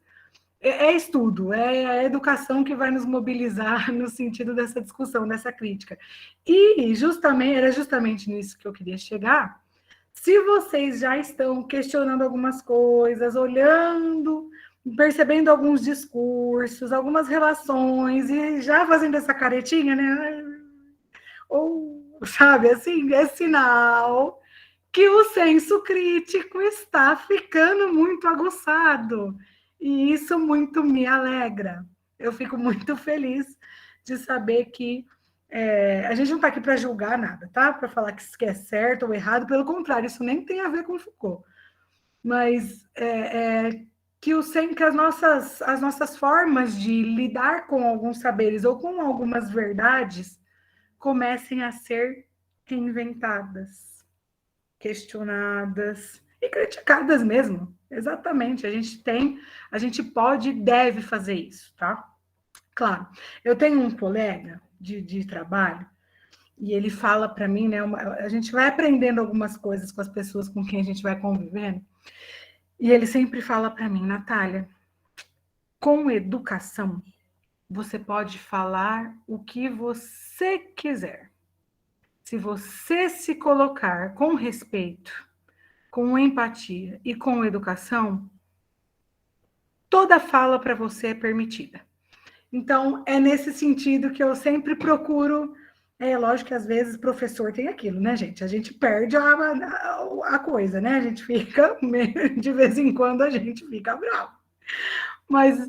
é estudo, é a educação que vai nos mobilizar no sentido dessa discussão, dessa crítica. E justamente, era justamente nisso que eu queria chegar. Se vocês já estão questionando algumas coisas, olhando, percebendo alguns discursos, algumas relações, e já fazendo essa caretinha, né? Ou, sabe, assim, é sinal que o senso crítico está ficando muito aguçado. E isso muito me alegra. Eu fico muito feliz de saber que a gente não está aqui para julgar nada, tá? Para falar que isso é certo ou errado, pelo contrário, isso nem tem a ver com Foucault. Mas que as nossas formas de lidar com alguns saberes ou com algumas verdades comecem a ser reinventadas, questionadas e criticadas mesmo. Exatamente. A gente pode e deve fazer isso, tá? Claro. Eu tenho um colega de trabalho e ele fala para mim, né? A gente vai aprendendo algumas coisas com as pessoas com quem a gente vai convivendo. E ele sempre fala para mim, Natália, com educação, você pode falar o que você quiser. Se você se colocar com respeito, com empatia e com educação, toda fala para você é permitida. Então, é nesse sentido que eu sempre procuro. É lógico que às vezes professor tem aquilo, né, gente? A gente perde a coisa, né? A gente fica, de vez em quando, a gente fica bravo. Mas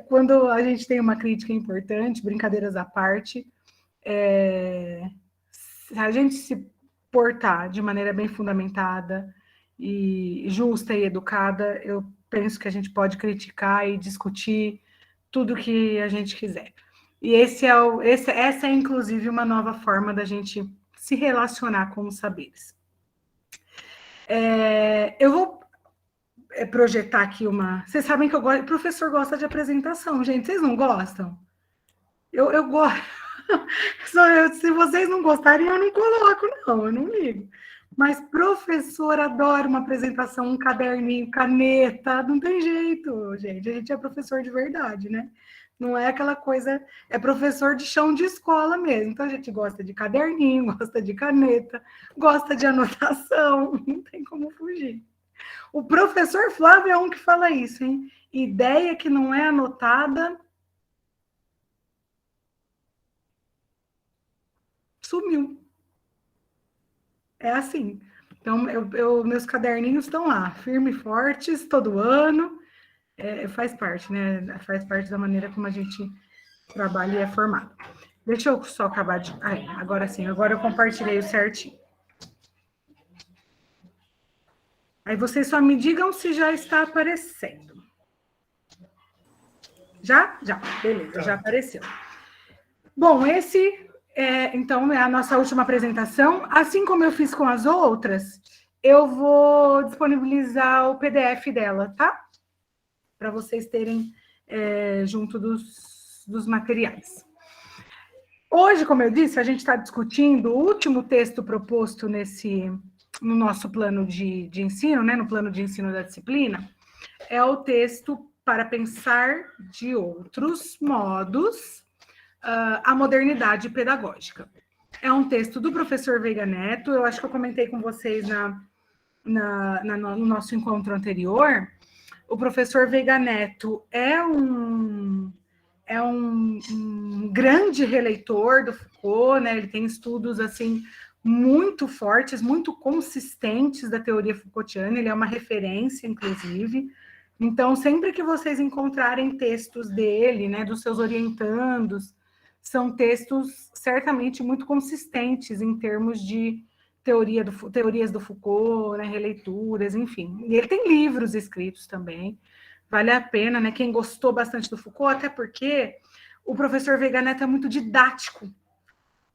quando a gente tem uma crítica importante, brincadeiras à parte, se a gente se portar de maneira bem fundamentada e justa e educada, eu penso que a gente pode criticar e discutir tudo que a gente quiser. E essa é, inclusive, uma nova forma da gente se relacionar com os saberes. Eu vou projetar aqui uma... Vocês sabem que o professor gosta de apresentação, gente. Vocês não gostam? Eu gosto. Se vocês não gostarem, eu não coloco, não. Eu não ligo. Mas professor adora uma apresentação, um caderninho, caneta. Não tem jeito, gente. A gente é professor de verdade, né? Não é aquela coisa... É professor de chão de escola mesmo. Então, a gente gosta de caderninho, gosta de caneta, gosta de anotação. Não tem como fugir. O professor Flávio é um que fala isso, hein? Ideia que não é anotada... sumiu. É assim. Então, meus caderninhos estão lá, firmes e fortes, todo ano. Faz parte, né? Faz parte da maneira como a gente trabalha e é formado. Deixa eu só acabar de... agora sim, agora eu compartilhei o certinho. Aí vocês só me digam se já está aparecendo. Já? Já. Beleza, já apareceu. Bom, então, é a nossa última apresentação. Assim como eu fiz com as outras, eu vou disponibilizar o PDF dela, tá? Para vocês terem junto dos materiais. Hoje, como eu disse, a gente está discutindo o último texto proposto no nosso plano de ensino, né? No plano de ensino da disciplina, é o texto Para Pensar de Outros Modos, a modernidade pedagógica. É um texto do professor Veiga Neto, eu acho que eu comentei com vocês no nosso encontro anterior. O professor Veiga Neto é um grande releitor do Foucault, né? Ele tem estudos assim muito fortes, muito consistentes da teoria Foucaultiana, ele é uma referência, inclusive. Então, sempre que vocês encontrarem textos dele, né, dos seus orientandos, são textos certamente muito consistentes em termos de teorias do Foucault, né, releituras, enfim. E ele tem livros escritos também, vale a pena, né? Quem gostou bastante do Foucault, até porque o professor Veiga Neto é muito didático,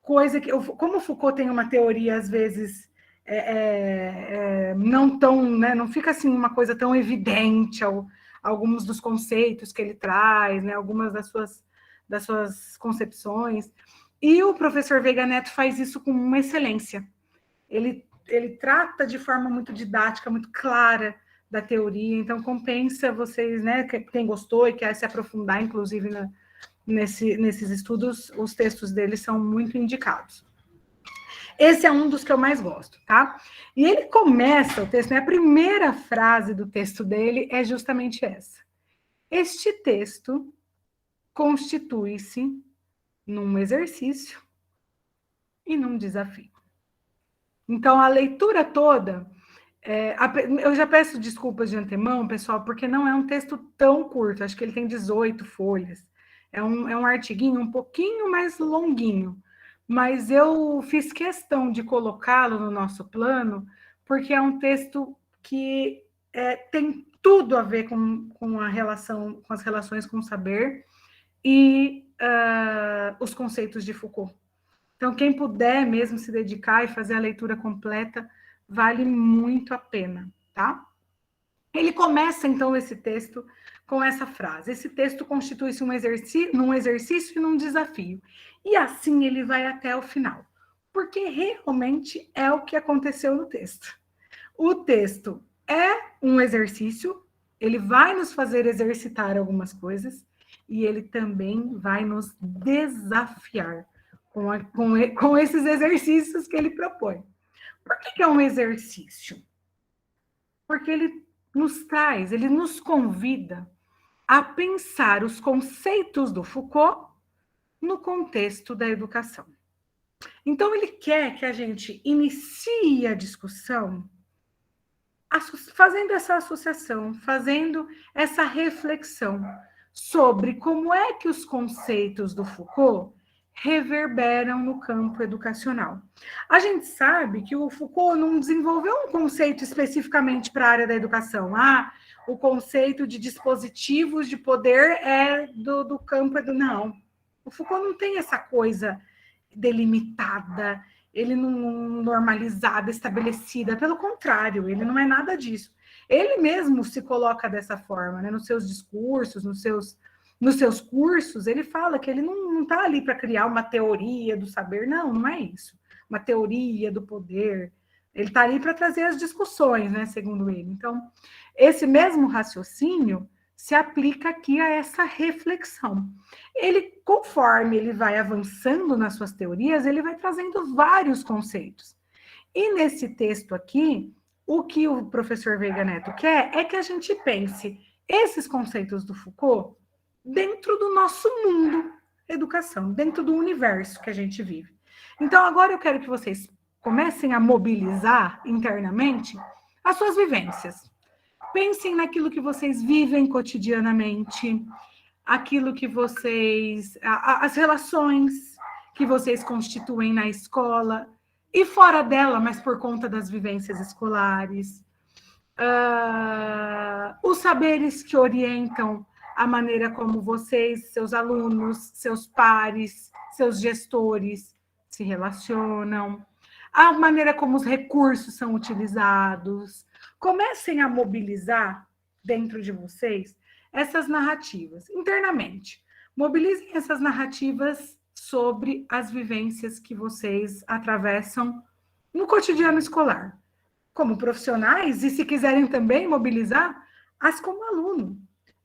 coisa que, como o Foucault tem uma teoria, às vezes, não tão, né, não fica assim uma coisa tão evidente, alguns dos conceitos que ele traz, né, algumas das suas concepções, e o professor Veiga Neto faz isso com uma excelência. Ele trata de forma muito didática, muito clara da teoria, então compensa vocês, né, quem gostou e quer se aprofundar, inclusive, nesses estudos, os textos dele são muito indicados. Esse é um dos que eu mais gosto, tá? E ele começa o texto, né, a primeira frase do texto dele é justamente essa. Este texto constitui-se num exercício e num desafio. Então, a leitura toda, eu já peço desculpas de antemão, pessoal, porque não é um texto tão curto, acho que ele tem 18 folhas. É um artiguinho um pouquinho mais longuinho, mas eu fiz questão de colocá-lo no nosso plano, porque é um texto que tem tudo a ver com as relações com o saber e os conceitos de Foucault. Então, quem puder mesmo se dedicar e fazer a leitura completa, vale muito a pena, tá? Ele começa, então, esse texto com essa frase. Esse texto constitui-se num exercício e num desafio. E assim ele vai até o final. Porque realmente é o que aconteceu no texto. O texto é um exercício, ele vai nos fazer exercitar algumas coisas, e ele também vai nos desafiar com esses exercícios que ele propõe. Por que é um exercício? Porque ele nos traz, ele nos convida a pensar os conceitos do Foucault no contexto da educação. Então, ele quer que a gente inicie a discussão fazendo essa associação, fazendo essa reflexão sobre como é que os conceitos do Foucault reverberam no campo educacional. A gente sabe que o Foucault não desenvolveu um conceito especificamente para a área da educação. O conceito de dispositivos de poder é do campo não. O Foucault não tem essa coisa delimitada, ele não normalizada, estabelecida. Pelo contrário, ele não é nada disso. Ele mesmo se coloca dessa forma, né? Nos seus discursos, nos seus cursos, ele fala que ele não está ali para criar uma teoria do saber, não é isso. Uma teoria do poder. Ele está ali para trazer as discussões, né, segundo ele. Então, esse mesmo raciocínio se aplica aqui a essa reflexão. Ele, conforme ele vai avançando nas suas teorias, ele vai trazendo vários conceitos. E nesse texto aqui, o que o professor Veiga Neto quer é que a gente pense esses conceitos do Foucault dentro do nosso mundo educação, dentro do universo que a gente vive. Então, agora eu quero que vocês comecem a mobilizar internamente as suas vivências. Pensem naquilo que vocês vivem cotidianamente, aquilo que as relações que vocês constituem na escola e fora dela, mas por conta das vivências escolares, os saberes que orientam a maneira como vocês, seus alunos, seus pares, seus gestores se relacionam, a maneira como os recursos são utilizados. Comecem a mobilizar dentro de vocês essas narrativas internamente. Mobilizem essas narrativas sobre as vivências que vocês atravessam no cotidiano escolar, como profissionais, e se quiserem também mobilizar, as como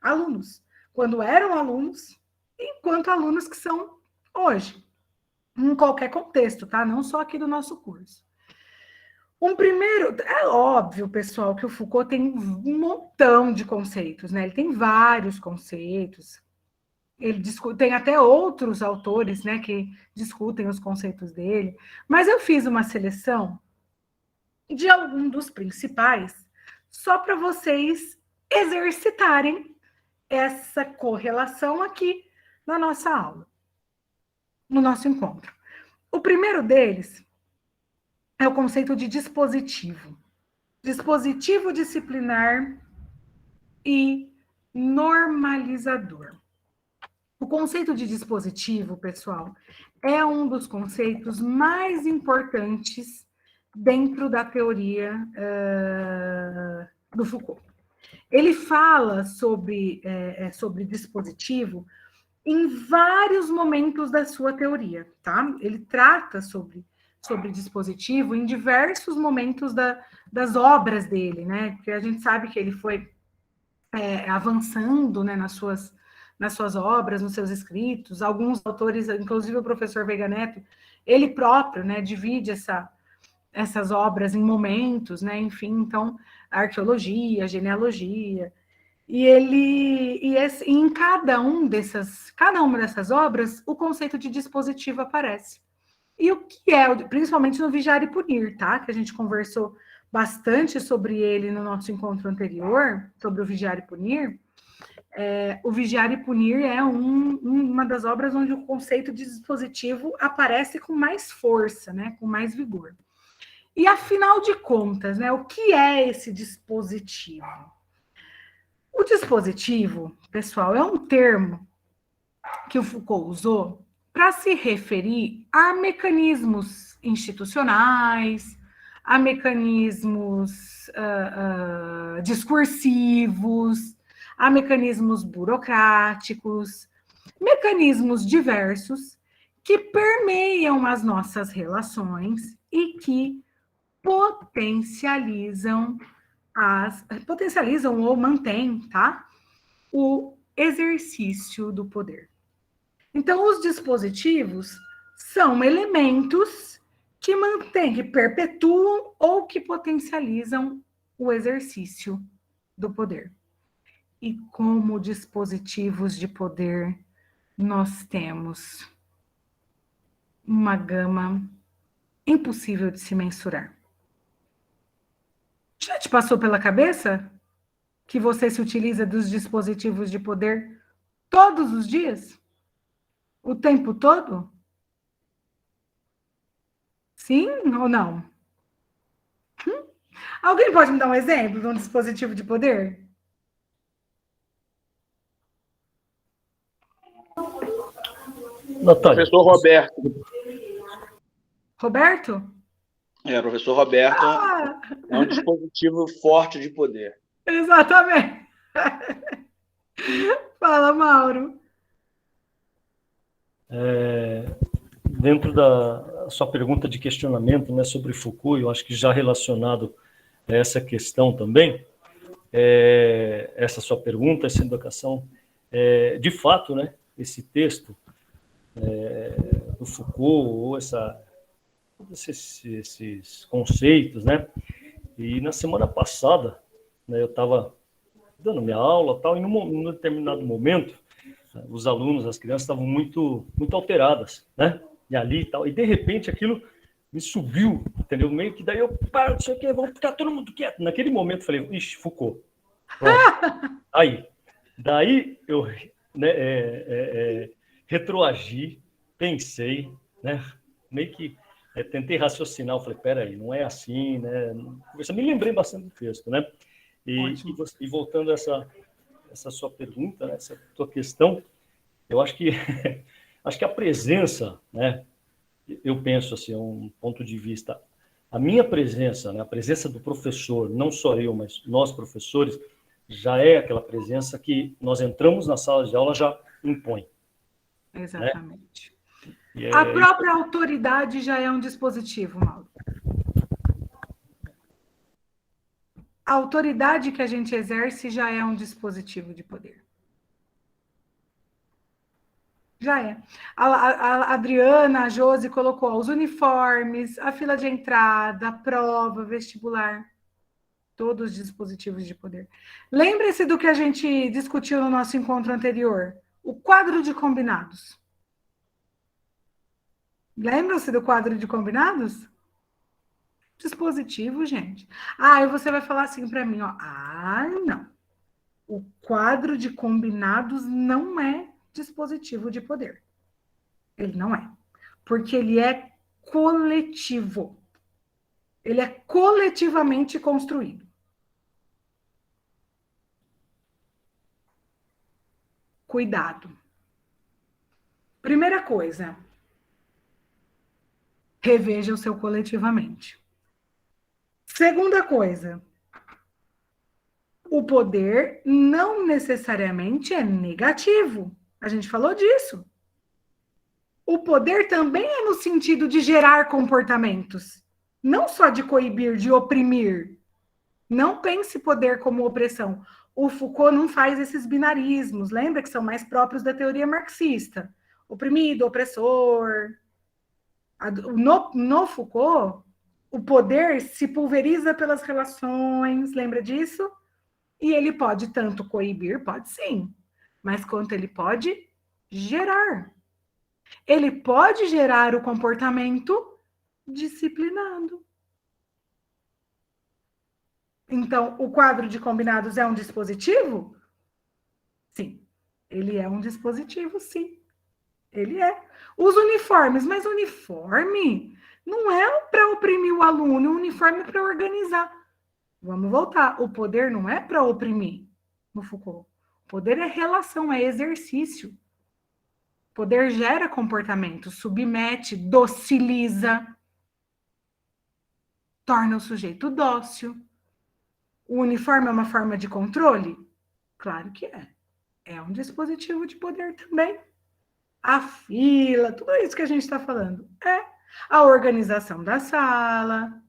alunos, quando eram alunos, enquanto alunos que são hoje, em qualquer contexto, tá? Não só aqui do nosso curso. É óbvio, pessoal, que o Foucault tem um montão de conceitos, né? Ele tem vários conceitos. Tem até outros autores, né, que discutem os conceitos dele. Mas eu fiz uma seleção de algum dos principais, só para vocês exercitarem essa correlação aqui na nossa aula, no nosso encontro. O primeiro deles é o conceito de dispositivo. Dispositivo disciplinar e normalizador. O conceito de dispositivo, pessoal, é um dos conceitos mais importantes dentro da teoria do Foucault. Ele fala sobre dispositivo em vários momentos da sua teoria, tá? Ele trata sobre dispositivo em diversos momentos das obras dele, né? Porque a gente sabe que ele foi avançando, né, nas suas obras, nos seus escritos. Alguns autores, inclusive o professor Veiga Neto, ele próprio, né, divide essas obras em momentos, né? Enfim, então, a arqueologia, a genealogia. E em cada uma dessas obras, o conceito de dispositivo aparece. E o que é, principalmente no Vigiar e Punir, tá? Que a gente conversou bastante sobre ele no nosso encontro anterior, sobre o Vigiar e Punir. O Vigiar e Punir é uma das obras onde o conceito de dispositivo aparece com mais força, né? Com mais vigor. E, afinal de contas, né? O que é esse dispositivo? O dispositivo, pessoal, é um termo que o Foucault usou para se referir a mecanismos institucionais, a mecanismos discursivos, a mecanismos burocráticos, mecanismos diversos que permeiam as nossas relações e que potencializam ou mantêm, tá? O exercício do poder. Então, os dispositivos são elementos que mantêm, que perpetuam ou que potencializam o exercício do poder. E como dispositivos de poder, nós temos uma gama impossível de se mensurar. Já te passou pela cabeça que você se utiliza dos dispositivos de poder todos os dias? O tempo todo? Sim ou não? Alguém pode me dar um exemplo de um dispositivo de poder? Natália. Professor Roberto. Roberto? Professor Roberto é um dispositivo forte de poder. Exatamente. Fala, Mauro. Dentro da sua pergunta de questionamento, né, sobre Foucault, eu acho que já relacionado a essa questão também, essa sua pergunta, essa invocação, de fato, né, esse texto do Foucault, ou todos esses conceitos, né, e na semana passada, né, eu estava dando minha aula tal, e num determinado momento, os alunos, as crianças estavam muito alteradas, né? E ali e tal, e de repente aquilo me subiu, entendeu? Meio que daí eu paro, não sei o quê, vamos ficar todo mundo quieto. Naquele momento eu falei, ixi, Foucault. Pronto. Daí eu retroagi, pensei, né? Meio que tentei raciocinar, eu falei, peraí, não é assim, né? Eu me lembrei bastante do texto, né? E voltando a essa sua pergunta, né, essa tua questão, eu acho que a presença, né, eu penso assim, um ponto de vista, a minha presença, né, a presença do professor, não só eu, mas nós professores, já é aquela presença que nós entramos na sala de aula, já impõe. Exatamente. Né? A própria autoridade já é um dispositivo, Mauro. A autoridade que a gente exerce já é um dispositivo de poder. Já é. A Adriana, a Josi colocou os uniformes, a fila de entrada, a prova, vestibular. Todos dispositivos de poder. Lembre-se do que a gente discutiu no nosso encontro anterior. O quadro de combinados. Lembram-se do quadro de combinados? Dispositivo, gente. Aí você vai falar assim para mim, ó. Não. O quadro de combinados não é dispositivo de poder. Ele não é. Porque ele é coletivo. Ele é coletivamente construído. Cuidado. Primeira coisa, reveja o seu coletivamente. Segunda coisa, o poder não necessariamente é negativo. A gente falou disso. O poder também é no sentido de gerar comportamentos, não só de coibir, de oprimir. Não pense poder como opressão. O Foucault não faz esses binarismos, lembra que são mais próprios da teoria marxista. Oprimido, opressor. No Foucault, o poder se pulveriza pelas relações, lembra disso? E ele pode tanto coibir, pode sim, mas quanto ele pode gerar. Ele pode gerar o comportamento disciplinado. Então, o quadro de combinados é um dispositivo? Sim. Ele é um dispositivo, sim. Ele é. Os uniformes, mas uniforme não é para oprimir o aluno, o uniforme é para organizar. Vamos voltar. O poder não é para oprimir, no Foucault. O poder é relação, é exercício. O poder gera comportamento, submete, dociliza, torna o sujeito dócil. O uniforme é uma forma de controle? Claro que é. É um dispositivo de poder também. A fila, tudo isso que a gente está falando. É. A organização da sala.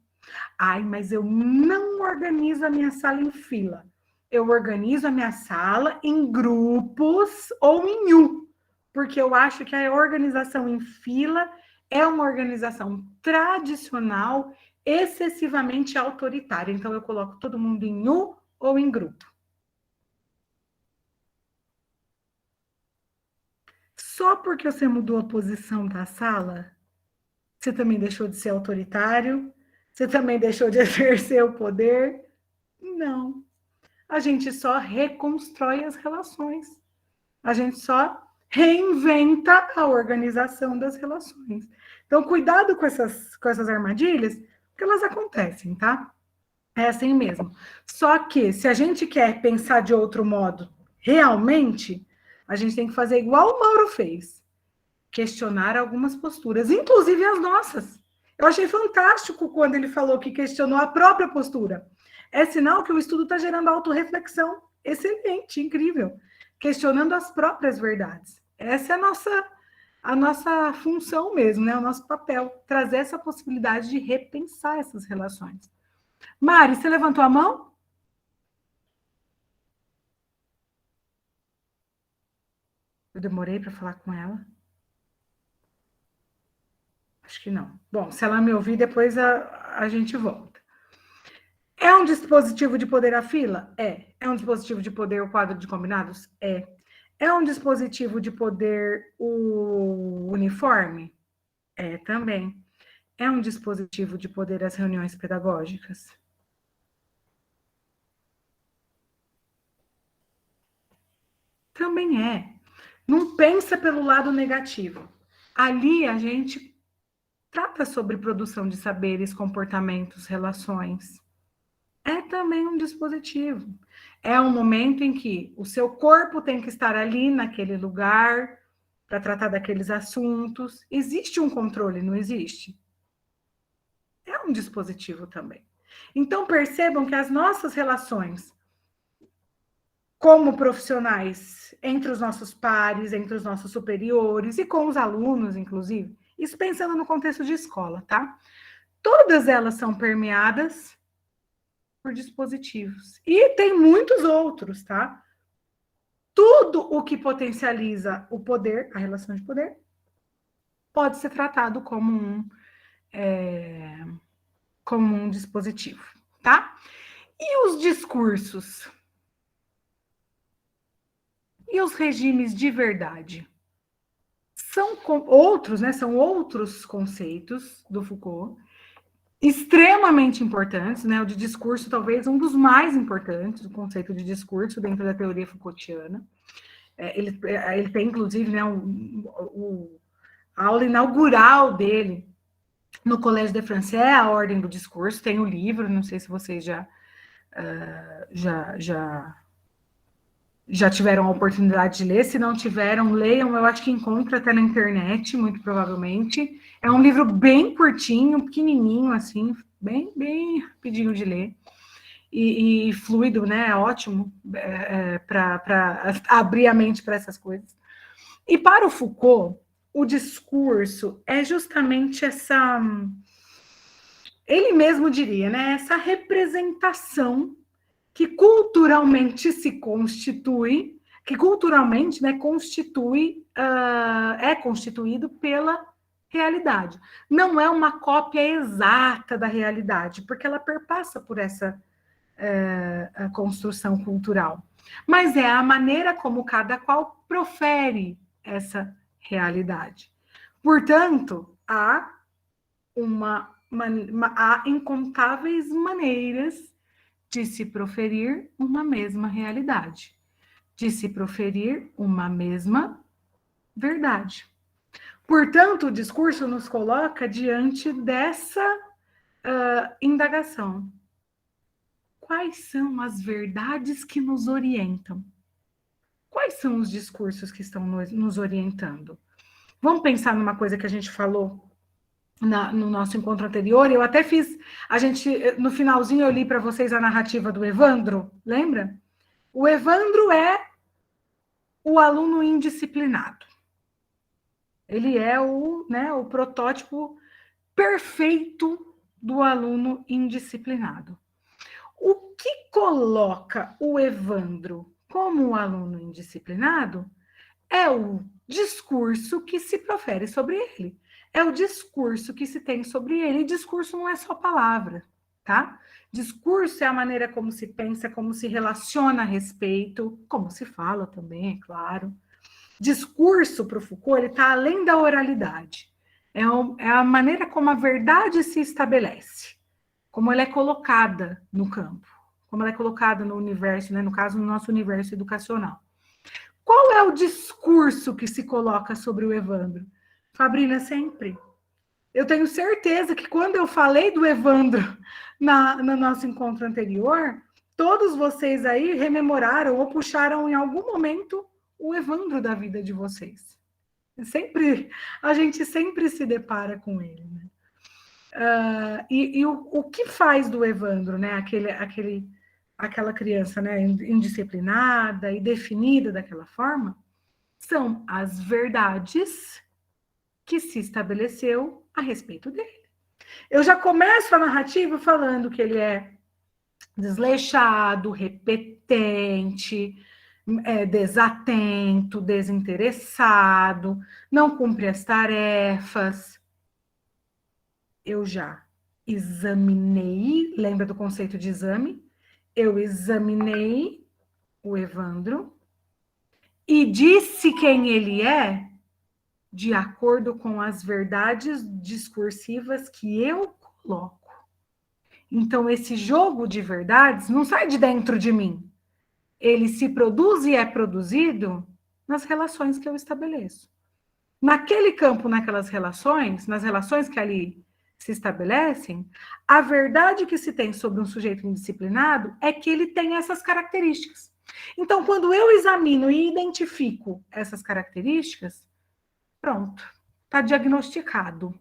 Ai, mas eu não organizo a minha sala em fila. Eu organizo a minha sala em grupos ou em U. Porque eu acho que a organização em fila é uma organização tradicional excessivamente autoritária. Então, eu coloco todo mundo em U ou em grupo. Só porque você mudou a posição da sala, você também deixou de ser autoritário? Você também deixou de exercer o poder? Não. A gente só reconstrói as relações. A gente só reinventa a organização das relações. Então, cuidado com essas armadilhas, porque elas acontecem, tá? É assim mesmo. Só que, se a gente quer pensar de outro modo, realmente, a gente tem que fazer igual o Mauro fez. Questionar algumas posturas, inclusive as nossas. Eu achei fantástico quando ele falou que questionou a própria postura. É sinal que o estudo está gerando autorreflexão. Excelente, incrível. Questionando as próprias verdades. Essa é a nossa função mesmo, né? O nosso papel, trazer essa possibilidade de repensar essas relações. Mari, você levantou a mão? Eu demorei para falar com ela. Acho que não. Bom, se ela me ouvir, depois a gente volta. É um dispositivo de poder a fila? É. É um dispositivo de poder o quadro de combinados? É. É um dispositivo de poder o uniforme? É também. É um dispositivo de poder as reuniões pedagógicas? Também é. Não pensa pelo lado negativo. Ali a gente trata sobre produção de saberes, comportamentos, relações. É também um dispositivo. É um momento em que o seu corpo tem que estar ali, naquele lugar, para tratar daqueles assuntos. Existe um controle, não existe? É um dispositivo também. Então, percebam que as nossas relações como profissionais, entre os nossos pares, entre os nossos superiores e com os alunos, inclusive, isso pensando no contexto de escola, tá? Todas elas são permeadas por dispositivos. E tem muitos outros, tá? Tudo o que potencializa o poder, a relação de poder, pode ser tratado como um dispositivo, tá? E os discursos? E os regimes de verdade? São outros, né? São outros conceitos do Foucault, extremamente importantes, né? O de discurso, talvez um dos mais importantes, o conceito de discurso dentro da teoria Foucaultiana. Ele tem, inclusive, né, a aula inaugural dele no Collège de Français, A Ordem do Discurso, tem o livro, não sei se vocês já tiveram a oportunidade de ler, se não tiveram, leiam, eu acho que encontra até na internet, muito provavelmente. É um livro bem curtinho, pequenininho, assim, bem rapidinho de ler. E fluido, né? É ótimo para abrir a mente para essas coisas. E para o Foucault, o discurso é justamente essa... Ele mesmo diria, né? Essa representação que culturalmente se constitui, que culturalmente, né, é constituído pela realidade. Não é uma cópia exata da realidade, porque ela perpassa por essa a construção cultural. Mas é a maneira como cada qual profere essa realidade. Portanto, há incontáveis maneiras de se proferir uma mesma realidade, de se proferir uma mesma verdade. Portanto, o discurso nos coloca diante dessa indagação. Quais são as verdades que nos orientam? Quais são os discursos que estão nos orientando? Vamos pensar numa coisa que a gente falou no nosso encontro anterior. Eu até fiz, no finalzinho eu li para vocês a narrativa do Evandro, lembra? O Evandro é o aluno indisciplinado. Ele é o protótipo perfeito do aluno indisciplinado. O que coloca o Evandro como um aluno indisciplinado é o discurso que se profere sobre ele. É o discurso que se tem sobre ele. E discurso não é só palavra, tá? Discurso é a maneira como se pensa, como se relaciona a respeito, como se fala também, é claro. Discurso, para o Foucault, ele está além da oralidade. É a maneira como a verdade se estabelece, como ela é colocada no campo, como ela é colocada no universo, né? No caso, no nosso universo educacional. Qual é o discurso que se coloca sobre o Evandro? Fabrina, sempre. Eu tenho certeza que quando eu falei do Evandro no nosso encontro anterior, todos vocês aí rememoraram ou puxaram em algum momento o Evandro da vida de vocês. A gente sempre se depara com ele, né? O que faz do Evandro, né? Aquela criança, né, indisciplinada e definida daquela forma, são as verdades que se estabeleceu a respeito dele. Eu já começo a narrativa falando que ele é desleixado, repetente, desatento, desinteressado, não cumpre as tarefas. Eu já examinei, lembra do conceito de exame? Eu examinei o Evandro e disse quem ele é de acordo com as verdades discursivas que eu coloco. Então, esse jogo de verdades não sai de dentro de mim. Ele se produz e é produzido nas relações que eu estabeleço. Naquele campo, naquelas relações, nas relações que ali se estabelecem, a verdade que se tem sobre um sujeito indisciplinado é que ele tem essas características. Então, quando eu examino e identifico essas características, pronto, está diagnosticado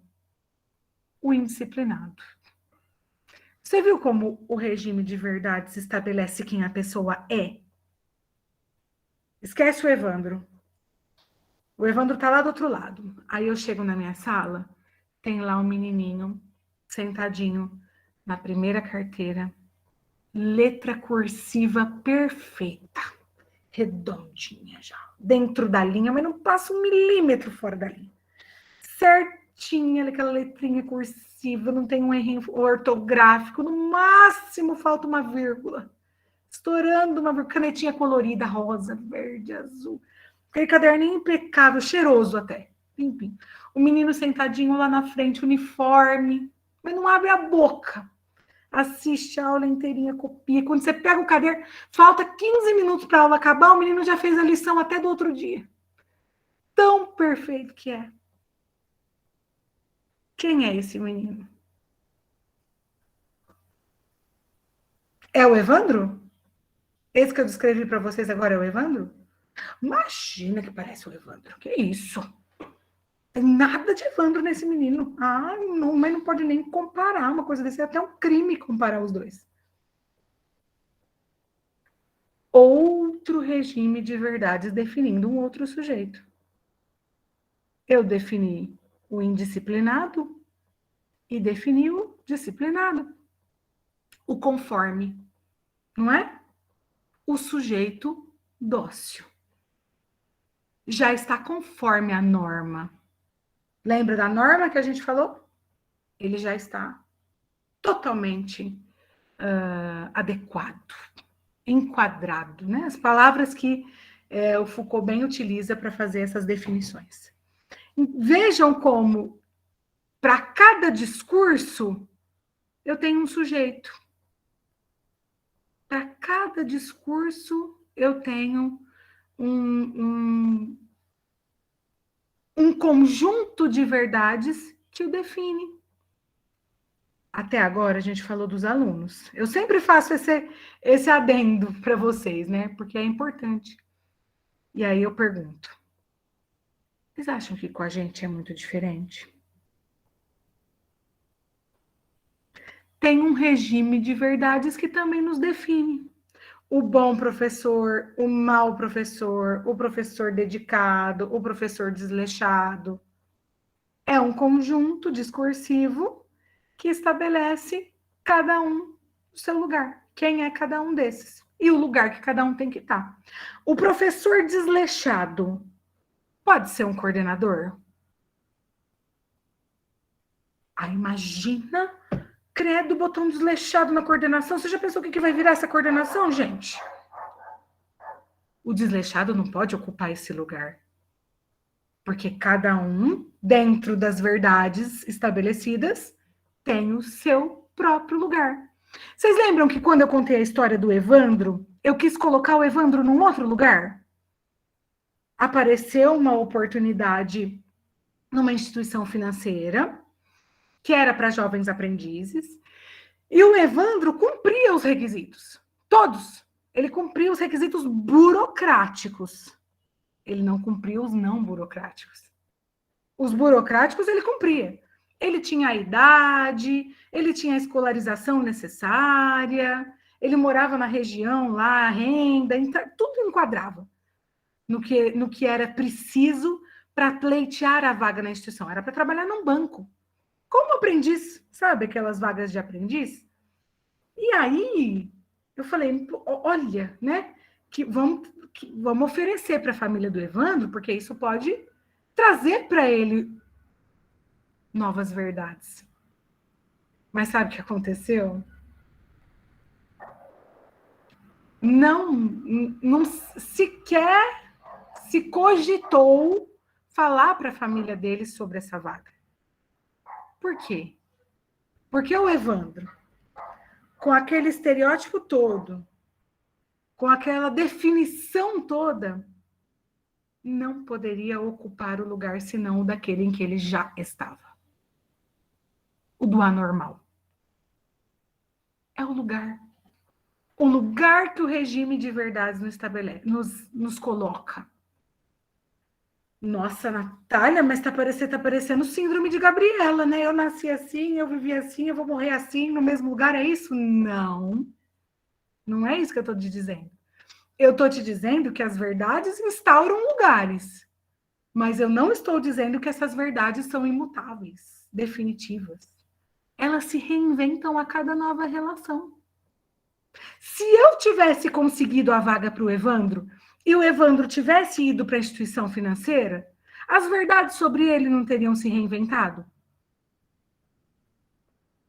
o indisciplinado. Você viu como o regime de verdades estabelece quem a pessoa é? Esquece o Evandro. O Evandro está lá do outro lado. Aí eu chego na minha sala, tem lá um menininho sentadinho na primeira carteira, letra cursiva perfeita, redondinha já, dentro da linha, mas não passa 1 milímetro fora da linha. Certinha, aquela letrinha cursiva, não tem um erro ortográfico, no máximo falta uma vírgula. Estourando uma vírgula, canetinha colorida, rosa, verde, azul. Aquele caderninho impecável, cheiroso até. Pim. O menino sentadinho lá na frente, uniforme, mas não abre a boca. Assiste a aula inteirinha, copia. Quando você pega o caderno, falta 15 minutos para a aula acabar, o menino já fez a lição até do outro dia. Tão perfeito que é. Quem é esse menino? É o Evandro? Esse que eu descrevi para vocês agora é o Evandro? Imagina que parece o Evandro. Que isso? Tem nada de Evandro nesse menino. Ah, não, mas não pode nem comparar uma coisa desse. É até um crime comparar os dois. Outro regime de verdades definindo um outro sujeito. Eu defini o indisciplinado e defini o disciplinado. O conforme, não é? O sujeito dócil. Já está conforme a norma. Lembra da norma que a gente falou? Ele já está totalmente adequado, enquadrado, né? As palavras que o Foucault bem utiliza para fazer essas definições. Vejam como, para cada discurso, eu tenho um sujeito. Para cada discurso, eu tenho um conjunto de verdades que o define. Até agora, a gente falou dos alunos. Eu sempre faço esse adendo para vocês, né? Porque é importante. E aí eu pergunto, vocês acham que com a gente é muito diferente? Tem um regime de verdades que também nos define. O bom professor, o mau professor, o professor dedicado, o professor desleixado. É um conjunto discursivo que estabelece cada um o seu lugar. Quem é cada um desses? E o lugar que cada um tem que estar. O professor desleixado pode ser um coordenador? Ah, imagina, credo, botou um desleixado na coordenação. Você já pensou o que vai virar essa coordenação, gente? O desleixado não pode ocupar esse lugar. Porque cada um, dentro das verdades estabelecidas, tem o seu próprio lugar. Vocês lembram que quando eu contei a história do Evandro, eu quis colocar o Evandro num outro lugar? Apareceu uma oportunidade numa instituição financeira, que era para jovens aprendizes, e o Evandro cumpria os requisitos. Todos. Ele cumpria os requisitos burocráticos. Ele não cumpria os não burocráticos. Os burocráticos ele cumpria. Ele tinha a idade, ele tinha a escolarização necessária, ele morava na região lá, a renda, tudo enquadrava no que era preciso para pleitear a vaga na instituição. Era para trabalhar num banco. Como aprendiz, sabe aquelas vagas de aprendiz? E aí, eu falei, olha, né, que vamos oferecer para a família do Evandro, porque isso pode trazer para ele novas verdades. Mas sabe o que aconteceu? Não sequer se cogitou falar para a família dele sobre essa vaga. Por quê? Porque o Evandro, com aquele estereótipo todo, com aquela definição toda, não poderia ocupar o lugar senão o daquele em que ele já estava. O do anormal. É o lugar. O lugar que o regime de verdades nos estabelece, nos coloca. Nossa, Natália, mas tá parecendo síndrome de Gabriela, né? Eu nasci assim, eu vivi assim, eu vou morrer assim, no mesmo lugar, é isso? Não. Não é isso que eu tô te dizendo. Eu tô te dizendo que as verdades instauram lugares. Mas eu não estou dizendo que essas verdades são imutáveis, definitivas. Elas se reinventam a cada nova relação. Se eu tivesse conseguido a vaga para o Evandro e o Evandro tivesse ido para a instituição financeira, as verdades sobre ele não teriam se reinventado?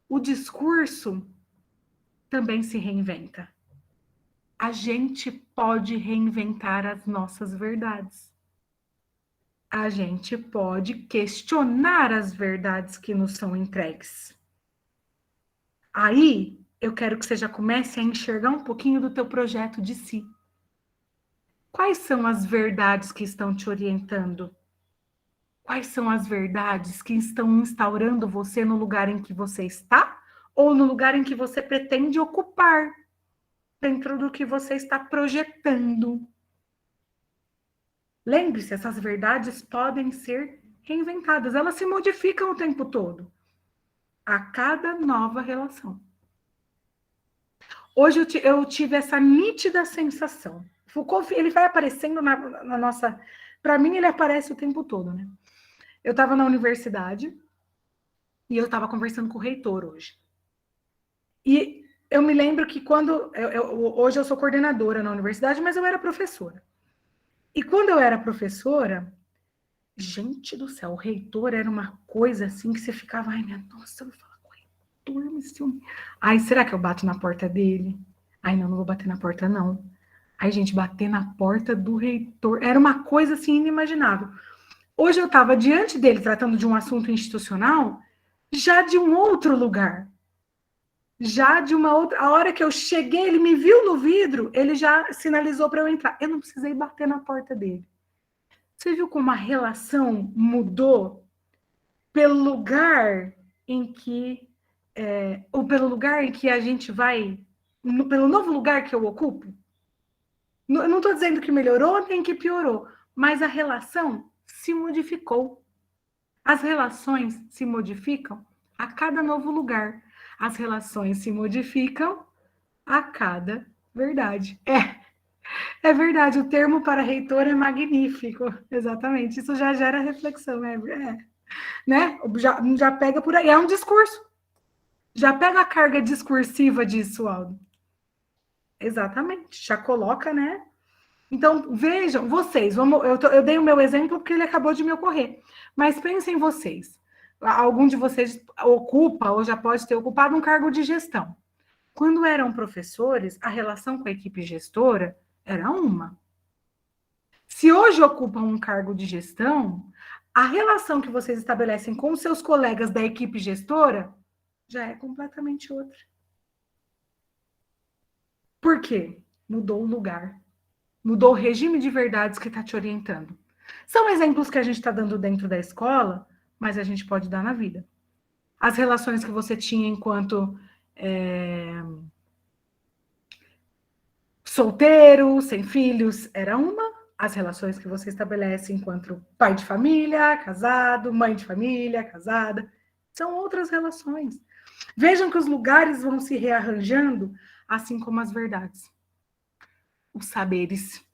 O discurso também se reinventa. A gente pode reinventar as nossas verdades. A gente pode questionar as verdades que nos são entregues. Aí, eu quero que você já comece a enxergar um pouquinho do teu projeto de si. Quais são as verdades que estão te orientando? Quais são as verdades que estão instaurando você no lugar em que você está ou no lugar em que você pretende ocupar dentro do que você está projetando? Lembre-se, essas verdades podem ser reinventadas, elas se modificam o tempo todo, a cada nova relação. Hoje eu tive essa nítida sensação. Foucault, ele vai aparecendo na nossa... Para mim, ele aparece o tempo todo, né? Eu estava na universidade e eu estava conversando com o reitor hoje. E eu me lembro que quando... hoje eu sou coordenadora na universidade, mas eu era professora. E quando eu era professora, gente do céu, o reitor era uma coisa assim que você ficava, ai, minha nossa, eu vou falar com o reitor, me ciúme. Ai, será que eu bato na porta dele? Ai, não vou bater na porta, não. Ai, gente, bater na porta do reitor era uma coisa assim inimaginável. Hoje eu estava diante dele tratando de um assunto institucional, já de um outro lugar. Já de uma outra... A hora que eu cheguei, ele me viu no vidro, ele já sinalizou para eu entrar. Eu não precisei bater na porta dele. Você viu como a relação mudou pelo lugar em que... ou pelo lugar em que a gente vai... pelo novo lugar que eu ocupo? Eu não estou dizendo que melhorou nem que piorou, mas a relação se modificou. As relações se modificam a cada novo lugar. As relações se modificam a cada verdade. É verdade, o termo para reitor é magnífico. Exatamente, isso já gera reflexão. Né? Já pega por aí, é um discurso. Já pega a carga discursiva disso, Aldo. Exatamente, já coloca, né? Então, vejam, vocês, eu dei o meu exemplo porque ele acabou de me ocorrer, mas pensem vocês, algum de vocês ocupa ou já pode ter ocupado um cargo de gestão. Quando eram professores, a relação com a equipe gestora era uma. Se hoje ocupam um cargo de gestão, a relação que vocês estabelecem com os seus colegas da equipe gestora já é completamente outra. Por quê? Mudou o lugar. Mudou o regime de verdades que está te orientando. São exemplos que a gente está dando dentro da escola, mas a gente pode dar na vida. As relações que você tinha enquanto solteiro, sem filhos, era uma. As relações que você estabelece enquanto pai de família, casado, mãe de família, casada, são outras relações. Vejam que os lugares vão se rearranjando, assim como as verdades. Os saberes.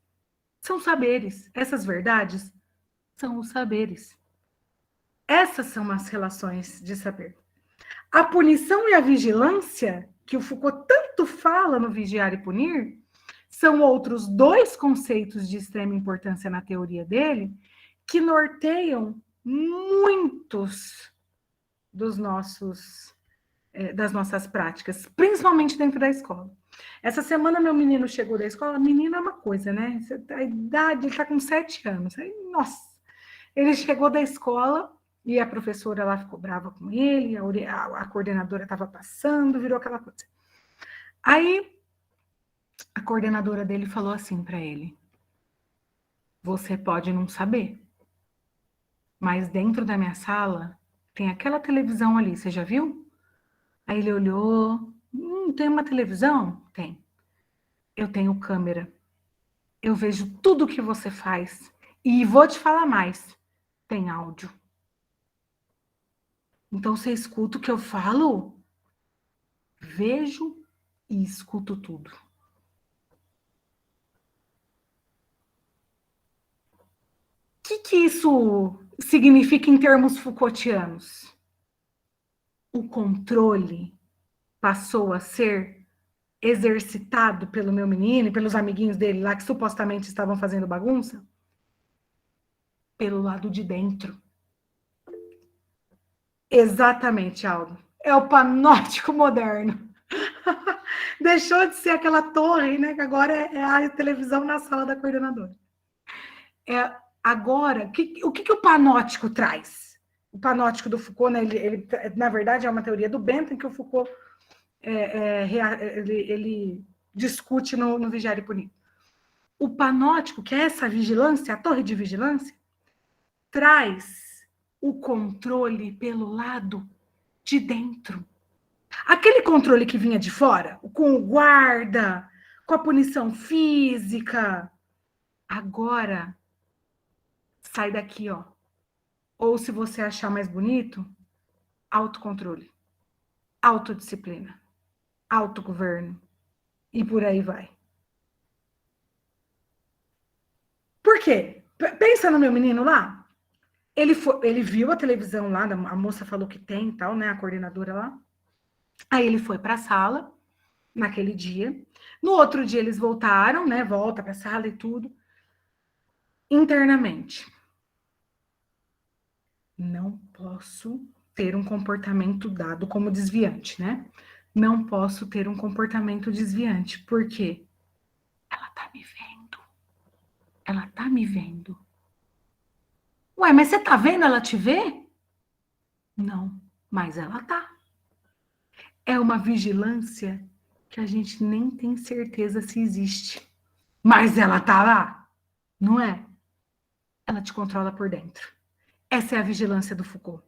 São saberes. Essas verdades são os saberes. Essas são as relações de saber. A punição e a vigilância, que o Foucault tanto fala no Vigiar e Punir, são outros dois conceitos de extrema importância na teoria dele, que norteiam muitos das nossas práticas, principalmente dentro da escola. Essa semana meu menino chegou da escola, menino é uma coisa, né? A idade, ele está com 7 anos. Aí, nossa, ele chegou da escola e a professora lá ficou brava com ele, a coordenadora estava passando, virou aquela coisa. Aí a coordenadora dele falou assim para ele: você pode não saber, mas dentro da minha sala tem aquela televisão ali, você já viu? Aí ele olhou, tem uma televisão? Tem. Eu tenho câmera. Eu vejo tudo que você faz. E vou te falar mais, tem áudio. Então você escuta o que eu falo? Vejo e escuto tudo. O que isso significa em termos Foucaultianos? O controle passou a ser exercitado pelo meu menino e pelos amiguinhos dele lá que supostamente estavam fazendo bagunça pelo lado de dentro. Exatamente, Aldo. É o panóptico moderno. Deixou de ser aquela torre, né? Que agora é a televisão na sala da coordenadora. Agora, o que o panóptico traz? O panóptico do Foucault, né, ele, na verdade, é uma teoria do Bentham que o Foucault ele discute no Vigiar e Punir. O panóptico, que é essa vigilância, a torre de vigilância, traz o controle pelo lado de dentro. Aquele controle que vinha de fora, com o guarda, com a punição física, agora sai daqui, ó. Ou se você achar mais bonito, autocontrole, autodisciplina, autogoverno e por aí vai. Por quê? Pensa no meu menino lá. Ele viu a televisão lá, a moça falou que tem e tal, né? A coordenadora lá. Aí ele foi para a sala, naquele dia. No outro dia eles voltaram, né? Volta para a sala e tudo. Internamente. Não posso ter um comportamento dado como desviante, né? Não posso ter um comportamento desviante. Por quê? Ela tá me vendo. Ela tá me vendo. Ué, mas você tá vendo ela te ver? Não, mas ela tá. É uma vigilância que a gente nem tem certeza se existe. Mas ela tá lá, não é? Ela te controla por dentro. Essa é a vigilância do Foucault.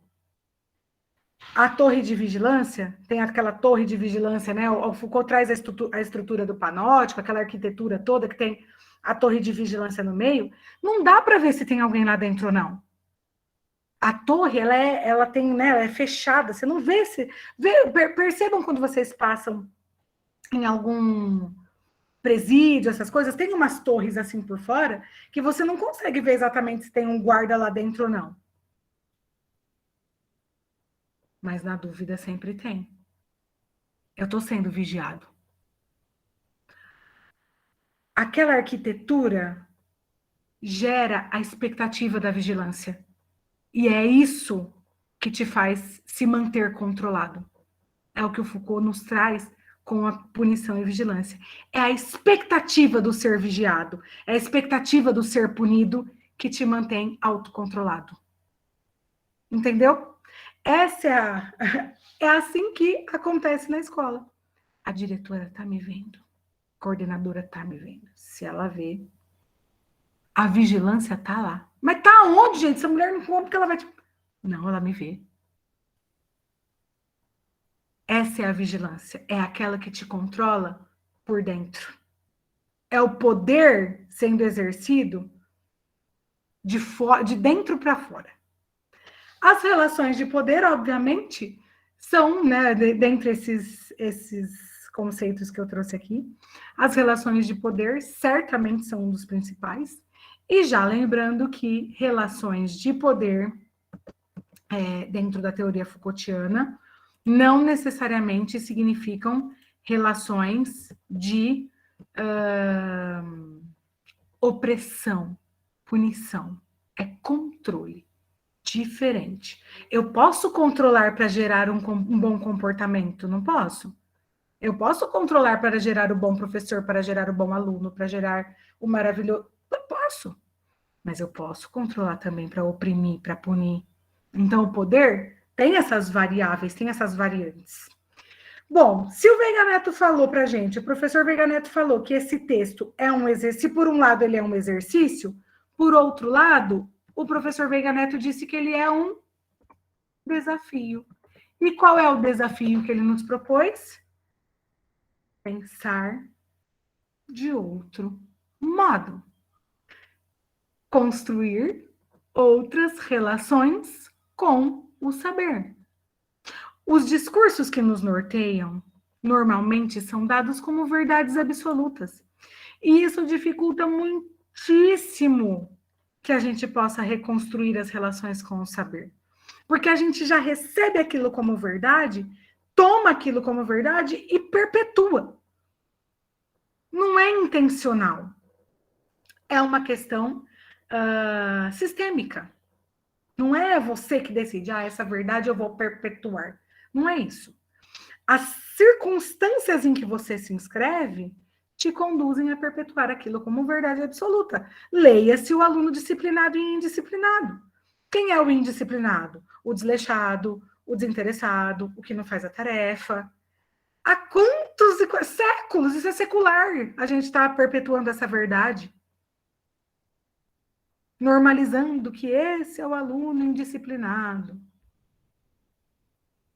A torre de vigilância, tem aquela torre de vigilância, né? O Foucault traz a estrutura do panóptico, aquela arquitetura toda que tem a torre de vigilância no meio. Não dá para ver se tem alguém lá dentro ou não. A torre, ela tem, né? Ela é fechada. Você não vê se... Percebam quando vocês passam em algum presídio, essas coisas, tem umas torres assim por fora que você não consegue ver exatamente se tem um guarda lá dentro ou não. Mas na dúvida sempre tem. Eu estou sendo vigiado. Aquela arquitetura gera a expectativa da vigilância. E é isso que te faz se manter controlado. É o que o Foucault nos traz com a punição e vigilância. É a expectativa do ser vigiado, é a expectativa do ser punido que te mantém autocontrolado. Entendeu? É assim que acontece na escola. A diretora está me vendo, a coordenadora está me vendo. Se ela vê, a vigilância está lá. Mas tá onde, gente? Essa mulher não conta porque ela vai... Não, ela me vê. Essa é a vigilância. É aquela que te controla por dentro. É o poder sendo exercido de dentro para fora. As relações de poder, obviamente, são, né, dentre esses conceitos que eu trouxe aqui, as relações de poder certamente são um dos principais. E já lembrando que relações de poder, dentro da teoria Foucaultiana, não necessariamente significam relações de opressão, punição. É controle. Diferente. Eu posso controlar para gerar um bom comportamento? Não posso. Eu posso controlar para gerar o bom professor, para gerar o bom aluno, para gerar o maravilhoso... Eu posso. Mas eu posso controlar também para oprimir, para punir. Então, o poder tem essas variáveis, tem essas variantes. Bom, se o Veiga Neto falou para a gente, o professor Veiga Neto falou que esse texto é um exercício, por um lado ele é um exercício, por outro lado, o professor Veiga Neto disse que ele é um desafio. E qual é o desafio que ele nos propôs? Pensar de outro modo. Construir outras relações com o saber. Os discursos que nos norteiam, normalmente, são dados como verdades absolutas. E isso dificulta muitíssimo que a gente possa reconstruir as relações com o saber. Porque a gente já recebe aquilo como verdade, toma aquilo como verdade e perpetua. Não é intencional. É uma questão sistêmica. Não é você que decide, essa verdade eu vou perpetuar. Não é isso. As circunstâncias em que você se inscreve te conduzem a perpetuar aquilo como verdade absoluta. Leia-se o aluno disciplinado e indisciplinado. Quem é o indisciplinado? O desleixado, o desinteressado, o que não faz a tarefa. Há quantos séculos, isso é secular, a gente está perpetuando essa verdade. normalizando que esse é o aluno indisciplinado.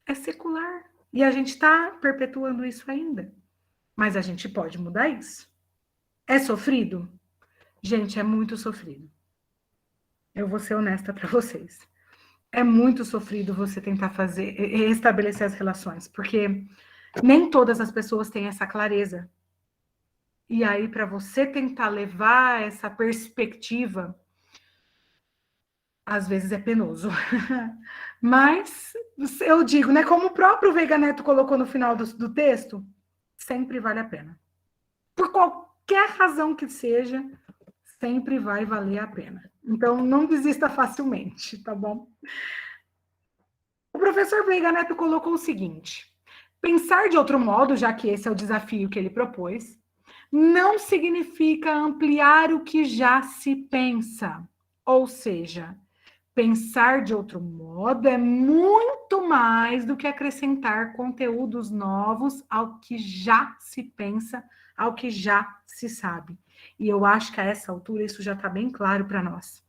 É secular. E a gente está perpetuando isso ainda. Mas a gente pode mudar isso. É sofrido? Gente, é muito sofrido. Eu vou ser honesta para vocês. É muito sofrido você tentar restabelecer as relações, porque nem todas as pessoas têm essa clareza. E aí, para você tentar levar essa perspectiva, às vezes é penoso. Mas eu digo, né? Como o próprio Veiga Neto colocou no final do texto, sempre vale a pena. Por qualquer razão que seja, sempre vai valer a pena. Então, não desista facilmente, tá bom? O professor Veiga Neto colocou o seguinte: pensar de outro modo, já que esse é o desafio que ele propôs, não significa ampliar o que já se pensa. Ou seja, pensar de outro modo é muito mais do que acrescentar conteúdos novos ao que já se pensa, ao que já se sabe. E eu acho que a essa altura isso já está bem claro para nós.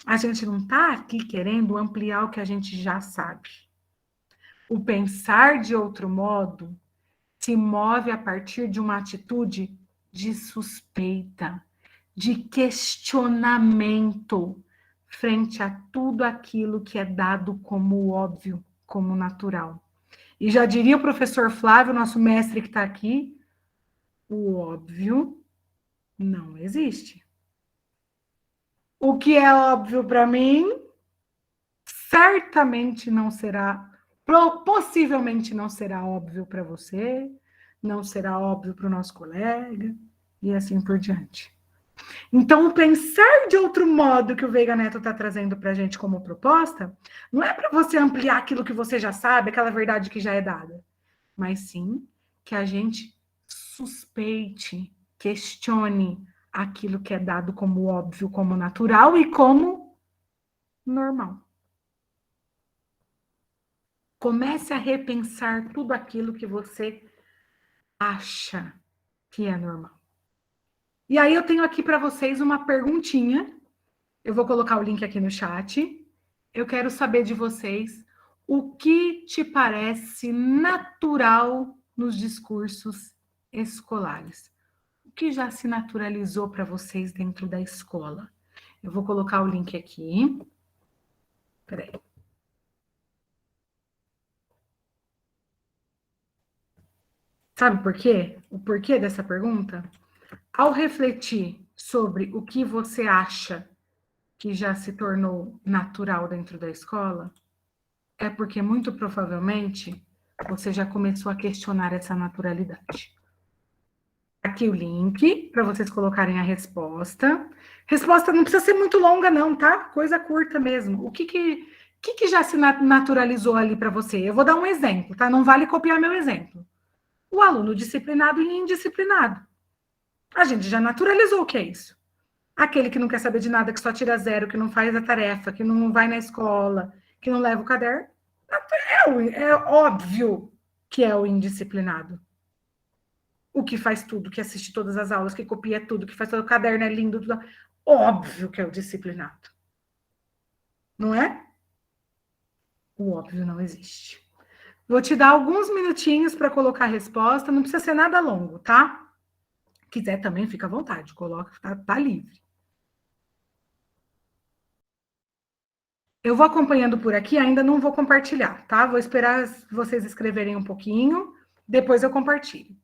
A gente não está aqui querendo ampliar o que a gente já sabe. O pensar de outro modo se move a partir de uma atitude de suspeita, de questionamento frente a tudo aquilo que é dado como óbvio, como natural. E já diria o professor Flávio, nosso mestre que está aqui, o óbvio não existe. O que é óbvio para mim, certamente não será, possivelmente não será óbvio para você, não será óbvio para o nosso colega, e assim por diante. Então, o pensar de outro modo que o Veiga Neto está trazendo para a gente como proposta, não é para você ampliar aquilo que você já sabe, aquela verdade que já é dada, mas sim que a gente suspeite, questione aquilo que é dado como óbvio, como natural e como normal. Comece a repensar tudo aquilo que você acha que é normal. E aí eu tenho aqui para vocês uma perguntinha. Eu vou colocar o link aqui no chat. Eu quero saber de vocês o que te parece natural nos discursos escolares. O que já se naturalizou para vocês dentro da escola? Eu vou colocar o link aqui. Peraí. Sabe por quê? O porquê dessa pergunta? Ao refletir sobre o que você acha que já se tornou natural dentro da escola, é porque muito provavelmente você já começou a questionar essa naturalidade. Aqui o link para vocês colocarem a resposta. Resposta não precisa ser muito longa, não, tá? Coisa curta mesmo. O que já se naturalizou ali para você? Eu vou dar um exemplo, tá? Não vale copiar meu exemplo. O aluno disciplinado e indisciplinado. A gente já naturalizou o que é isso. Aquele que não quer saber de nada, que só tira zero, que não faz a tarefa, que não vai na escola, que não leva o caderno. É óbvio que é o indisciplinado. O que faz tudo, que assiste todas as aulas, que copia tudo, que faz todo o caderno é lindo, tudo. Óbvio que é o disciplinado. Não é? O óbvio não existe. Vou te dar alguns minutinhos para colocar a resposta, não precisa ser nada longo, tá? Quiser também, fica à vontade, coloca, tá livre. Eu vou acompanhando por aqui, ainda não vou compartilhar, tá? Vou esperar vocês escreverem um pouquinho, depois eu compartilho.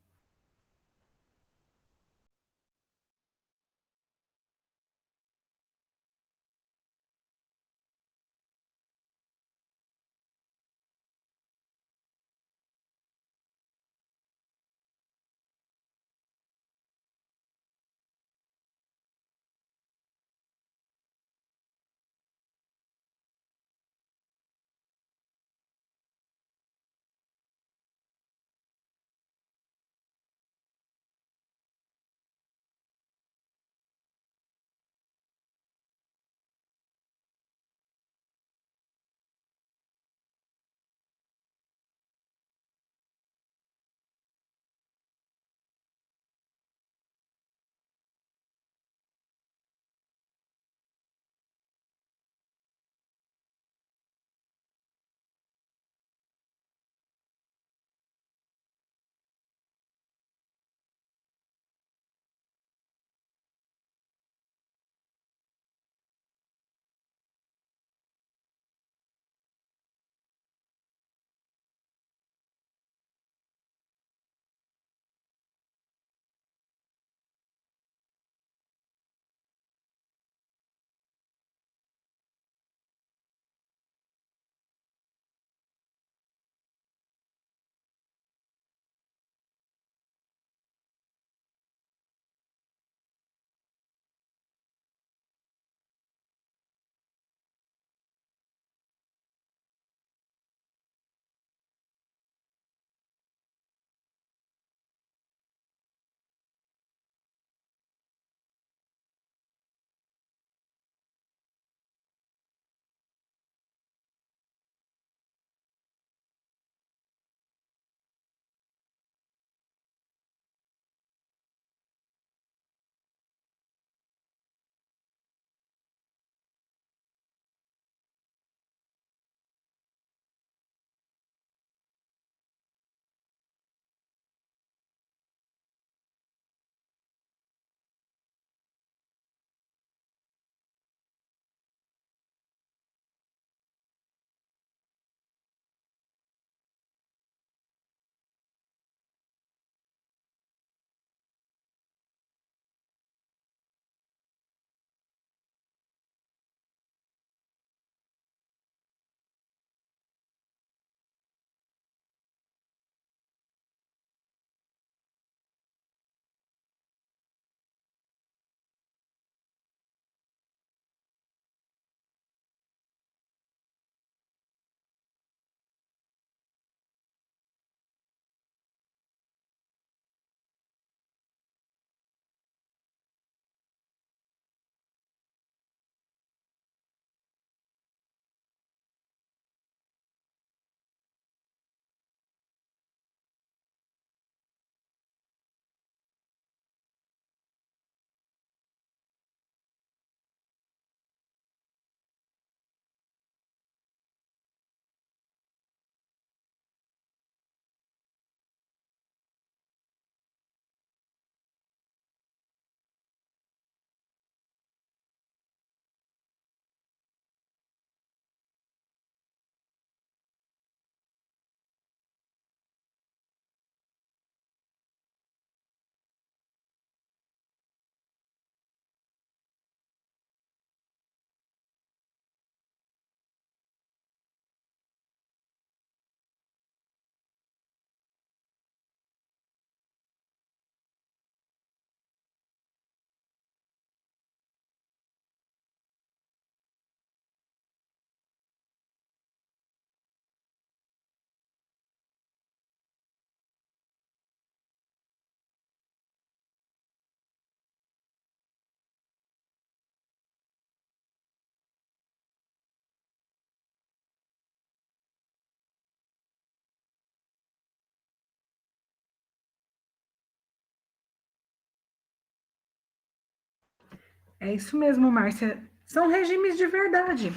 É isso mesmo, Márcia. São regimes de verdade.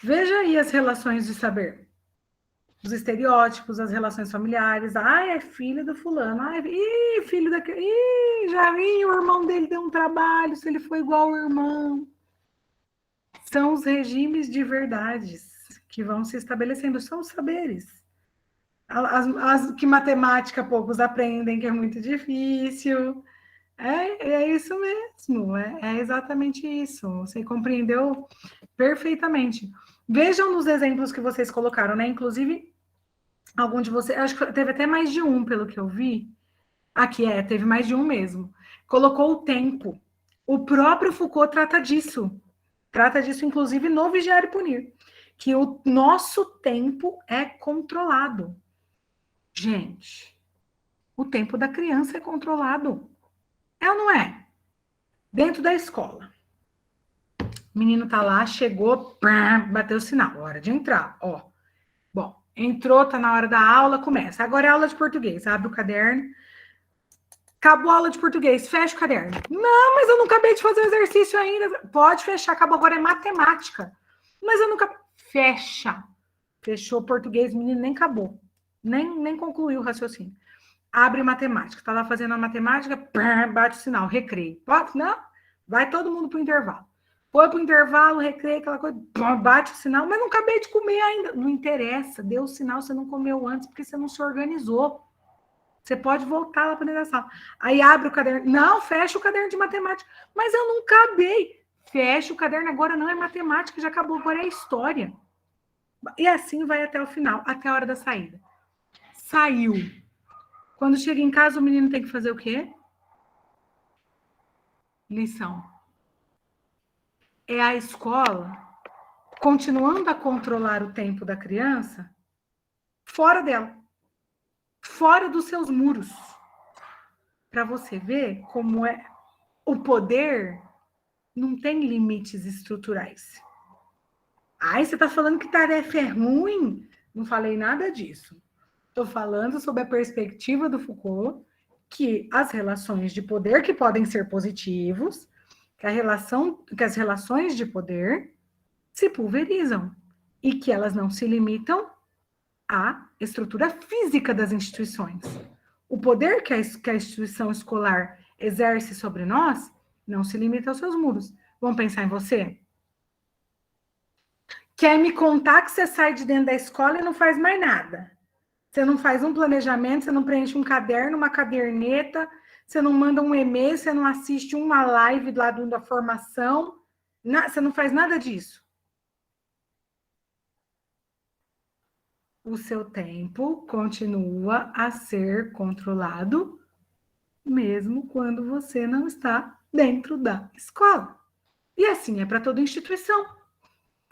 Veja aí as relações de saber. Os estereótipos, as relações familiares. Ah, é filho do fulano. Ah, filho daquele. Já vi, o irmão dele deu um trabalho, se ele foi igual ao irmão. São os regimes de verdades que vão se estabelecendo, são os saberes. As que matemática poucos aprendem, que é muito difícil. É isso mesmo, é exatamente isso. Você compreendeu perfeitamente. Vejam nos exemplos que vocês colocaram, né? Inclusive, algum de vocês, acho que teve até mais de um, pelo que eu vi. Aqui, teve mais de um mesmo. Colocou o tempo. O próprio Foucault trata disso. Trata disso, inclusive, no Vigiar e Punir. Que o nosso tempo é controlado. Gente, o tempo da criança é controlado. É ou não é? Dentro da escola. O menino tá lá, chegou, bateu o sinal, hora de entrar, ó. Bom, entrou, tá na hora da aula, começa. Agora é aula de português, abre o caderno. Acabou a aula de português, fecha o caderno. Não, mas eu não acabei de fazer o exercício ainda. Pode fechar, acabou, agora é matemática. Mas eu nunca... Fecha. Fechou português, o menino nem acabou. Nem concluiu o raciocínio. Abre matemática, tá lá fazendo a matemática, bate o sinal, recreio. Pode? Não? Vai todo mundo pro intervalo. Foi pro intervalo, recreio, aquela coisa, bate o sinal, mas não acabei de comer ainda. Não interessa, deu o sinal, você não comeu antes, porque você não se organizou. Você pode voltar lá para dentro da sala. Aí abre o caderno. Não, fecha o caderno de matemática. Mas eu não acabei. Fecha o caderno, agora não é matemática, já acabou, agora é história. E assim vai até o final, até a hora da saída. Saiu. Quando chega em casa, o menino tem que fazer o quê? Lição. É a escola continuando a controlar o tempo da criança fora dela. Fora dos seus muros. Para você ver como é o poder não tem limites estruturais. Ai, você está falando que tarefa é ruim? Não falei nada disso. Estou falando sobre a perspectiva do Foucault, que as relações de poder que podem ser positivos, que as relações de poder se pulverizam e que elas não se limitam à estrutura física das instituições. O poder que a instituição escolar exerce sobre nós não se limita aos seus muros. Vamos pensar em você? Quer me contar que você sai de dentro da escola e não faz mais nada? Você não faz um planejamento, você não preenche um caderno, uma caderneta, você não manda um e-mail, você não assiste uma live lá da formação, você não faz nada disso. O seu tempo continua a ser controlado, mesmo quando você não está dentro da escola. E assim é para toda instituição.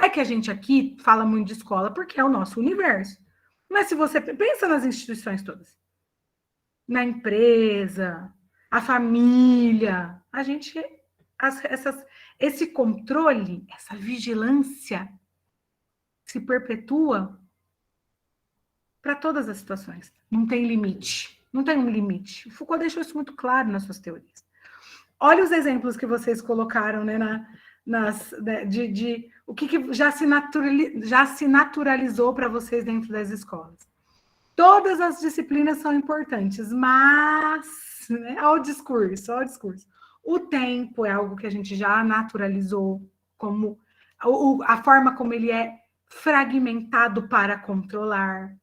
É que a gente aqui fala muito de escola porque é o nosso universo. Mas se você pensa nas instituições todas, na empresa, a família, a gente, esse controle, essa vigilância se perpetua para todas as situações. Não tem limite. Não tem um limite. O Foucault deixou isso muito claro nas suas teorias. Olha os exemplos que vocês colocaram, né, o que já se naturalizou para vocês dentro das escolas. Todas as disciplinas são importantes, mas, né, ao discurso. O tempo é algo que a gente já naturalizou como a forma como ele é fragmentado para controlar.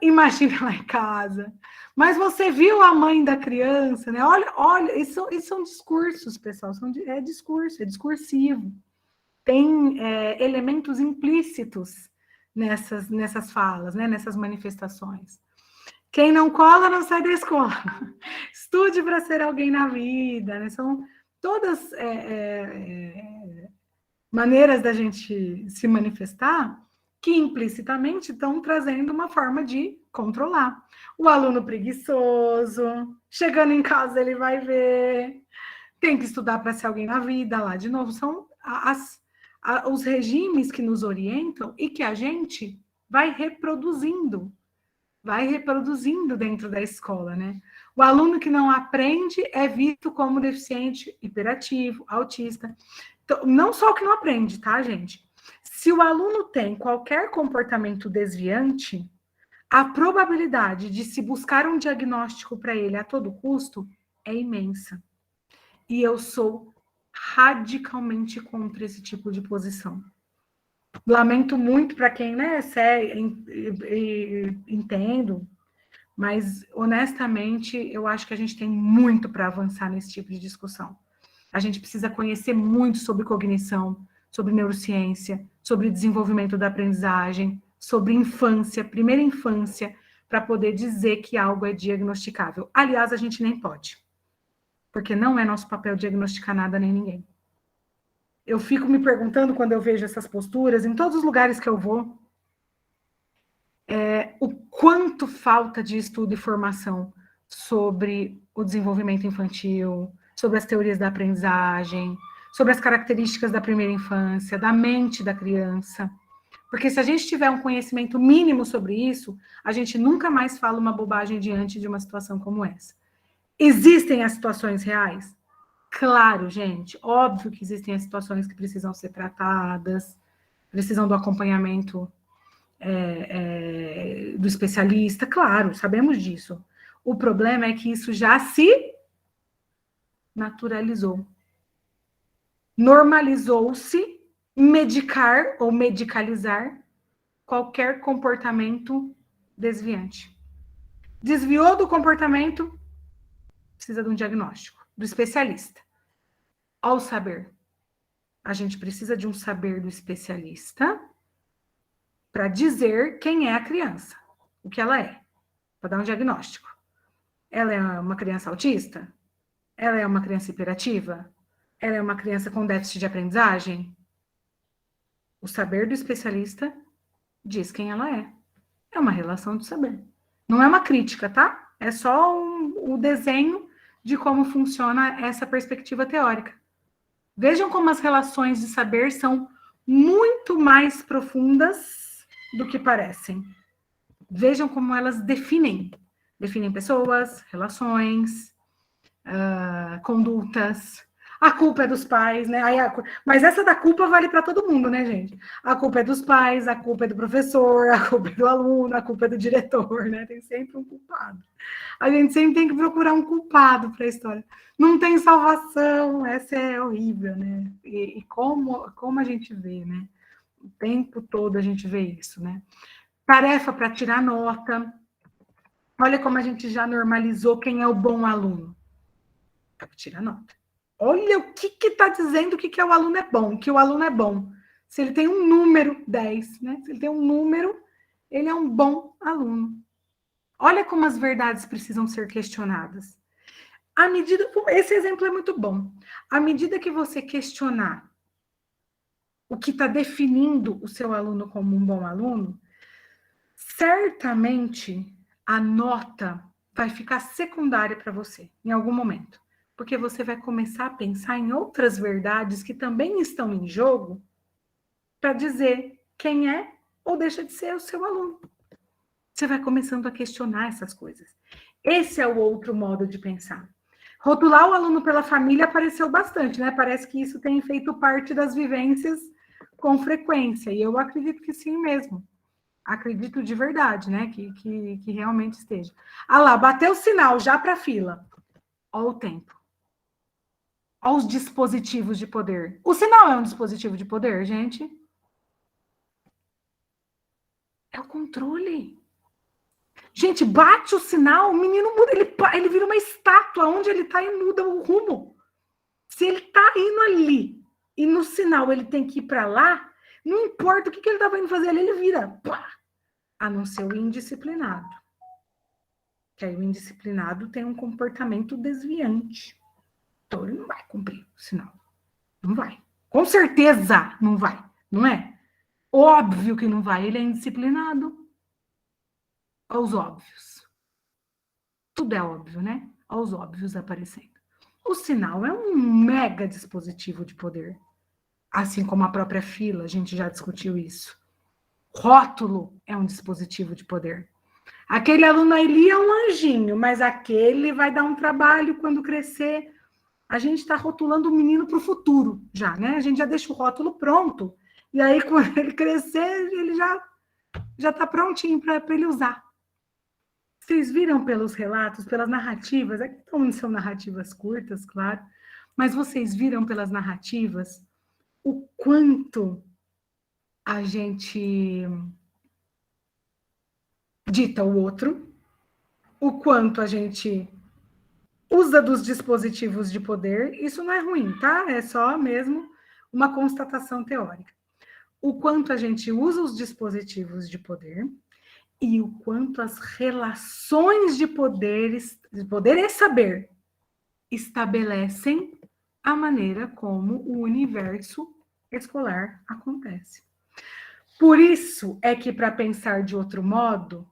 Imagina lá em casa. Mas você viu a mãe da criança, né? Olha, isso são discursos, pessoal. É discursivo. Tem elementos implícitos nessas falas, né? Nessas manifestações. Quem não cola não sai da escola. Estude para ser alguém na vida, né? São todas maneiras da gente se manifestar que implicitamente estão trazendo uma forma de controlar. O aluno preguiçoso, chegando em casa ele vai ver, tem que estudar para ser alguém na vida, lá de novo, são os regimes que nos orientam e que a gente vai reproduzindo vai reproduzindo dentro da escola, né? O aluno que não aprende é visto como deficiente, hiperativo, autista. Então, não só o que não aprende, tá, gente? Se o aluno tem qualquer comportamento desviante, a probabilidade de se buscar um diagnóstico para ele a todo custo é imensa. E eu sou radicalmente contra esse tipo de posição. Lamento muito para quem, né, entendo, mas, honestamente, eu acho que a gente tem muito para avançar nesse tipo de discussão. A gente precisa conhecer muito sobre cognição, sobre neurociência, sobre desenvolvimento da aprendizagem, sobre infância, primeira infância, para poder dizer que algo é diagnosticável. Aliás, a gente nem pode, porque não é nosso papel diagnosticar nada nem ninguém. Eu fico me perguntando, quando eu vejo essas posturas, em todos os lugares que eu vou, o quanto falta de estudo e formação sobre o desenvolvimento infantil, sobre as teorias da aprendizagem, sobre as características da primeira infância, da mente da criança. Porque se a gente tiver um conhecimento mínimo sobre isso, a gente nunca mais fala uma bobagem diante de uma situação como essa. Existem as situações reais? Claro, gente, óbvio que existem as situações que precisam ser tratadas, precisam do acompanhamento do especialista, claro, sabemos disso. O problema é que isso já se naturalizou. Normalizou-se medicar ou medicalizar qualquer comportamento desviante. Desviou do comportamento, precisa de um diagnóstico, do especialista. Ao saber, a gente precisa de um saber do especialista para dizer quem é a criança, o que ela é, para dar um diagnóstico. Ela é uma criança autista? Ela é uma criança hiperativa? Ela é uma criança com déficit de aprendizagem? O saber do especialista diz quem ela é. É uma relação de saber. Não é uma crítica, tá? É só o desenho de como funciona essa perspectiva teórica. Vejam como as relações de saber são muito mais profundas do que parecem. Vejam como elas definem pessoas, relações, condutas. A culpa é dos pais, né? Mas essa da culpa vale para todo mundo, né, gente? A culpa é dos pais, a culpa é do professor, a culpa é do aluno, a culpa é do diretor, né? Tem sempre um culpado. A gente sempre tem que procurar um culpado para a história. Não tem salvação, essa é horrível, né? E como a gente vê, né? O tempo todo a gente vê isso, né? Tarefa para tirar nota. Olha como a gente já normalizou quem é o bom aluno. É para tirar nota. Olha o que está dizendo que o aluno é bom, que o aluno é bom. Se ele tem um número 10, né? Se ele tem um número, ele é um bom aluno. Olha como as verdades precisam ser questionadas. Esse exemplo é muito bom. À medida que você questionar o que está definindo o seu aluno como um bom aluno, certamente a nota vai ficar secundária para você, em algum momento. Porque você vai começar a pensar em outras verdades que também estão em jogo para dizer quem é ou deixa de ser o seu aluno. Você vai começando a questionar essas coisas. Esse é o outro modo de pensar. Rotular o aluno pela família apareceu bastante, né? Parece que isso tem feito parte das vivências com frequência. E eu acredito que sim mesmo. Acredito de verdade, né? Que realmente esteja. Ah lá, bateu o sinal já para a fila. Olha o tempo. Olha os dispositivos de poder. O sinal é um dispositivo de poder, gente? É o controle. Gente, bate o sinal, o menino muda, ele vira uma estátua, onde ele está e muda o rumo. Se ele está indo ali e no sinal ele tem que ir para lá, não importa o que ele estava indo fazer ali, ele vira. Pá! A não ser o indisciplinado. Que aí o indisciplinado tem um comportamento desviante. Então ele não vai cumprir o sinal. Não vai. Com certeza não vai, não é? Óbvio que não vai, ele é indisciplinado. Aos óbvios. Tudo é óbvio, né? Aos óbvios aparecendo. O sinal é um mega dispositivo de poder. Assim como a própria fila, a gente já discutiu isso. Rótulo é um dispositivo de poder. Aquele aluno ali é um anjinho, mas aquele vai dar um trabalho quando crescer. A gente está rotulando o menino para o futuro já, né? A gente já deixa o rótulo pronto. E aí, quando ele crescer, ele já está prontinho para ele usar. Vocês viram pelos relatos, pelas narrativas, aqui não são narrativas curtas, claro, mas vocês viram pelas narrativas o quanto a gente dita o outro, o quanto a gente usa dos dispositivos de poder. Isso não é ruim, tá? É só mesmo uma constatação teórica. O quanto a gente usa os dispositivos de poder e o quanto as relações de poder e saber estabelecem a maneira como o universo escolar acontece. Por isso é que, para pensar de outro modo,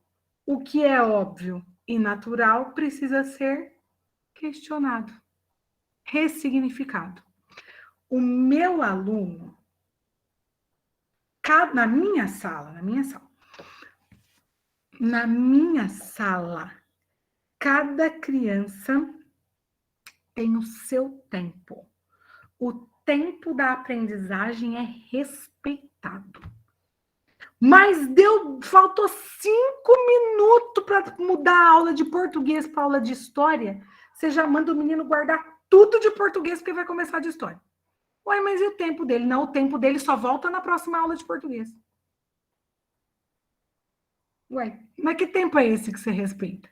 o que é óbvio e natural precisa ser questionado, ressignificado. O meu aluno, na minha sala, cada criança tem o seu tempo. O tempo da aprendizagem é respeitado. Mas faltou 5 minutos para mudar a aula de português para aula de história. Você já manda o menino guardar tudo de português porque vai começar de história. Ué, mas e o tempo dele? Não, o tempo dele só volta na próxima aula de português. Ué, mas que tempo é esse que você respeita?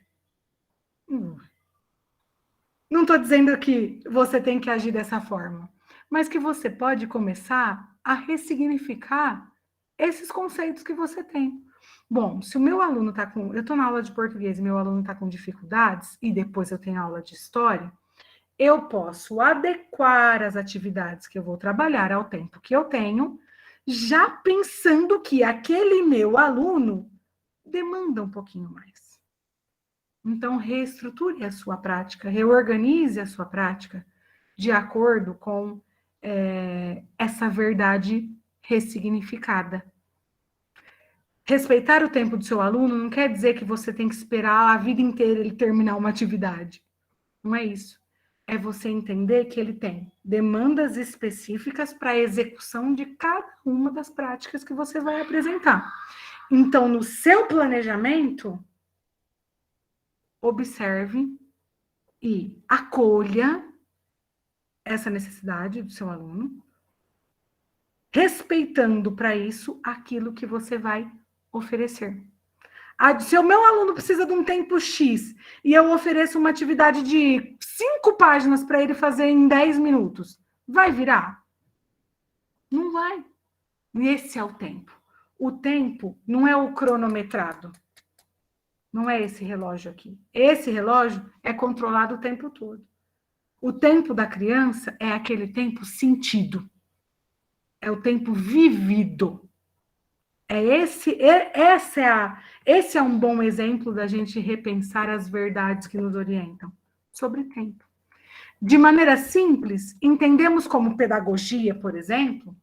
Não estou dizendo que você tem que agir dessa forma, mas que você pode começar a ressignificar esses conceitos que você tem. Bom, se o meu aluno está com... Eu estou na aula de português e meu aluno está com dificuldades, e depois eu tenho aula de história, eu posso adequar as atividades que eu vou trabalhar ao tempo que eu tenho, já pensando que aquele meu aluno demanda um pouquinho mais. Então, reestruture a sua prática, reorganize a sua prática de acordo com essa verdade ressignificada. Respeitar o tempo do seu aluno não quer dizer que você tem que esperar a vida inteira ele terminar uma atividade. Não é isso. É você entender que ele tem demandas específicas para a execução de cada uma das práticas que você vai apresentar. Então, no seu planejamento, observe e acolha essa necessidade do seu aluno, respeitando para isso aquilo que você vai oferecer. Se o meu aluno precisa de um tempo X e eu ofereço uma atividade de 5 páginas para ele fazer em 10 minutos, vai virar? Não vai. E esse é o tempo. O tempo não é o cronometrado. Não é esse relógio aqui. Esse relógio é controlado o tempo todo. O tempo da criança é aquele tempo sentido. É o tempo vivido. Esse é um bom exemplo da gente repensar as verdades que nos orientam sobre tempo. De maneira simples, entendemos como pedagogia, por exemplo,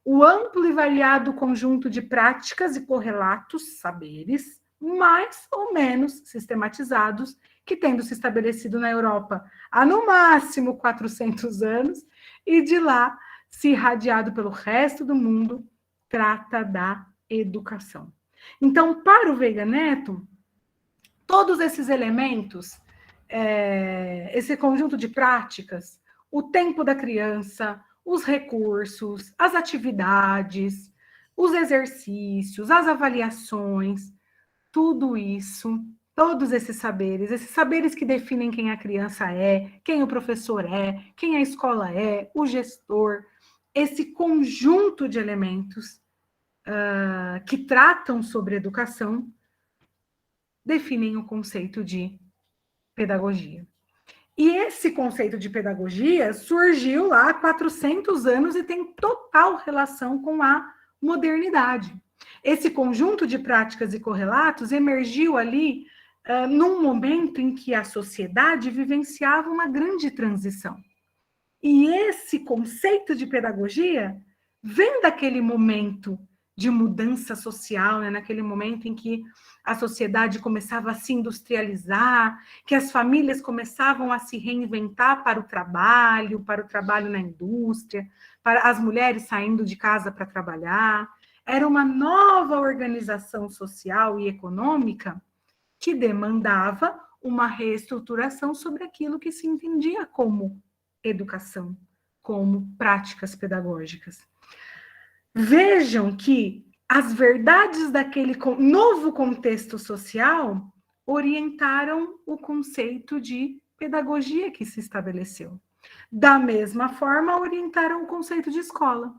o amplo e variado conjunto de práticas e correlatos, saberes, mais ou menos sistematizados, que tendo se estabelecido na Europa há no máximo 400 anos, e de lá se irradiado pelo resto do mundo, trata da educação. Então, para o Veiga Neto, todos esses elementos, esse conjunto de práticas, o tempo da criança, os recursos, as atividades, os exercícios, as avaliações, tudo isso, todos esses saberes que definem quem a criança é, quem o professor é, quem a escola é, o gestor, esse conjunto de elementos que tratam sobre educação, definem o conceito de pedagogia. E esse conceito de pedagogia surgiu lá há 400 anos e tem total relação com a modernidade. Esse conjunto de práticas e correlatos emergiu ali num momento em que a sociedade vivenciava uma grande transição. E esse conceito de pedagogia vem daquele momento de mudança social, né? Naquele momento em que a sociedade começava a se industrializar, que as famílias começavam a se reinventar para o trabalho na indústria, para as mulheres saindo de casa para trabalhar. Era uma nova organização social e econômica que demandava uma reestruturação sobre aquilo que se entendia como educação, como práticas pedagógicas. Vejam que as verdades daquele novo contexto social orientaram o conceito de pedagogia que se estabeleceu. Da mesma forma, orientaram o conceito de escola.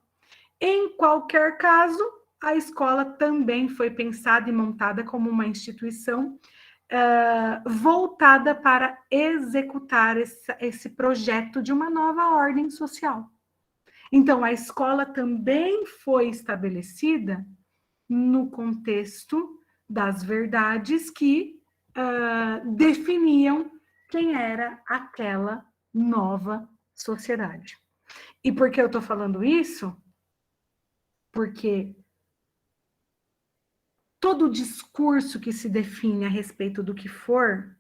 Em qualquer caso, a escola também foi pensada e montada como uma instituição voltada para executar esse projeto de uma nova ordem social. Então, a escola também foi estabelecida no contexto das verdades que definiam quem era aquela nova sociedade. E por que eu estou falando isso? Porque todo discurso que se define a respeito do que for,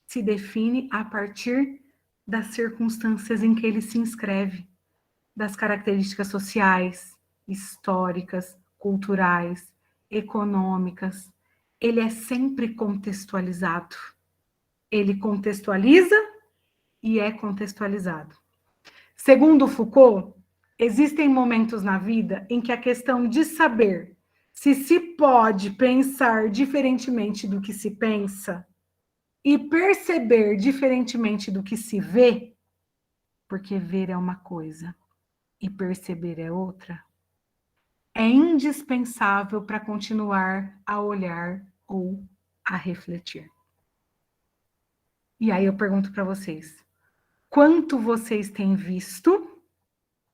se define a partir das circunstâncias em que ele se inscreve, das características sociais, históricas, culturais, econômicas. Ele é sempre contextualizado. Ele contextualiza e é contextualizado. Segundo Foucault, existem momentos na vida em que a questão de saber se pode pensar diferentemente do que se pensa e perceber diferentemente do que se vê, porque ver é uma coisa e perceber é outra, é indispensável para continuar a olhar ou a refletir. E aí eu pergunto para vocês, quanto vocês têm visto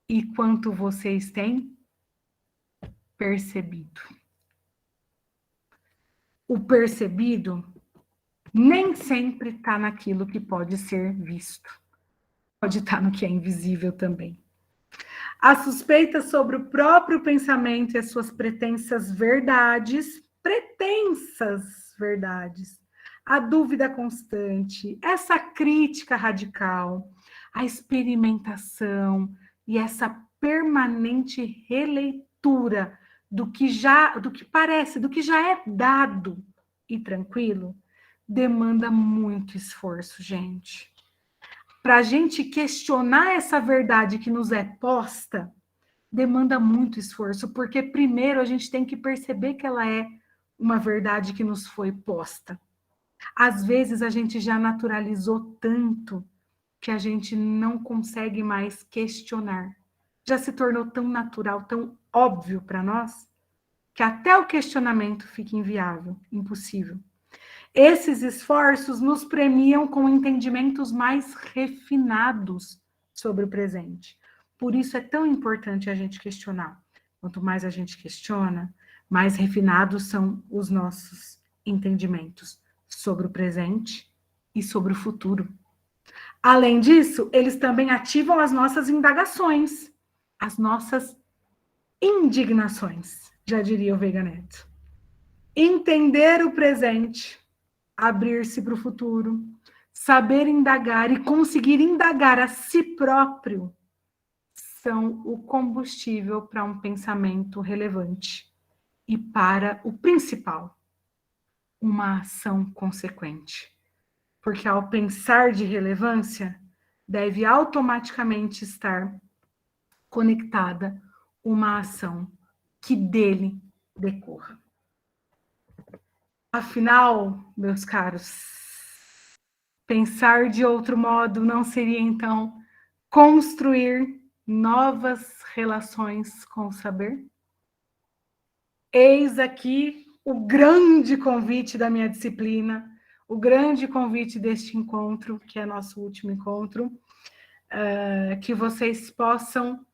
e quanto vocês têm percebido? O percebido nem sempre está naquilo que pode ser visto. Pode estar no que é invisível também. A suspeita sobre o próprio pensamento e as suas pretensas verdades, a dúvida constante, essa crítica radical, a experimentação e essa permanente releitura do que já é dado e tranquilo, demanda muito esforço, gente. Para a gente questionar essa verdade que nos é posta, demanda muito esforço, porque primeiro a gente tem que perceber que ela é uma verdade que nos foi posta. Às vezes a gente já naturalizou tanto que a gente não consegue mais questionar. Já se tornou tão natural, tão óbvio para nós, que até o questionamento fica inviável, impossível. Esses esforços nos premiam com entendimentos mais refinados sobre o presente. Por isso é tão importante a gente questionar. Quanto mais a gente questiona, mais refinados são os nossos entendimentos sobre o presente e sobre o futuro. Além disso, eles também ativam as nossas indagações, as nossas indignações, já diria o Veiga Neto. Entender o presente, abrir-se para o futuro, saber indagar e conseguir indagar a si próprio são o combustível para um pensamento relevante e para o principal, uma ação consequente. Porque ao pensar de relevância, deve automaticamente estar conectada uma ação que dele decorra. Afinal, meus caros, pensar de outro modo não seria, então, construir novas relações com o saber? Eis aqui o grande convite da minha disciplina, o grande convite deste encontro, que é nosso último encontro, que vocês possam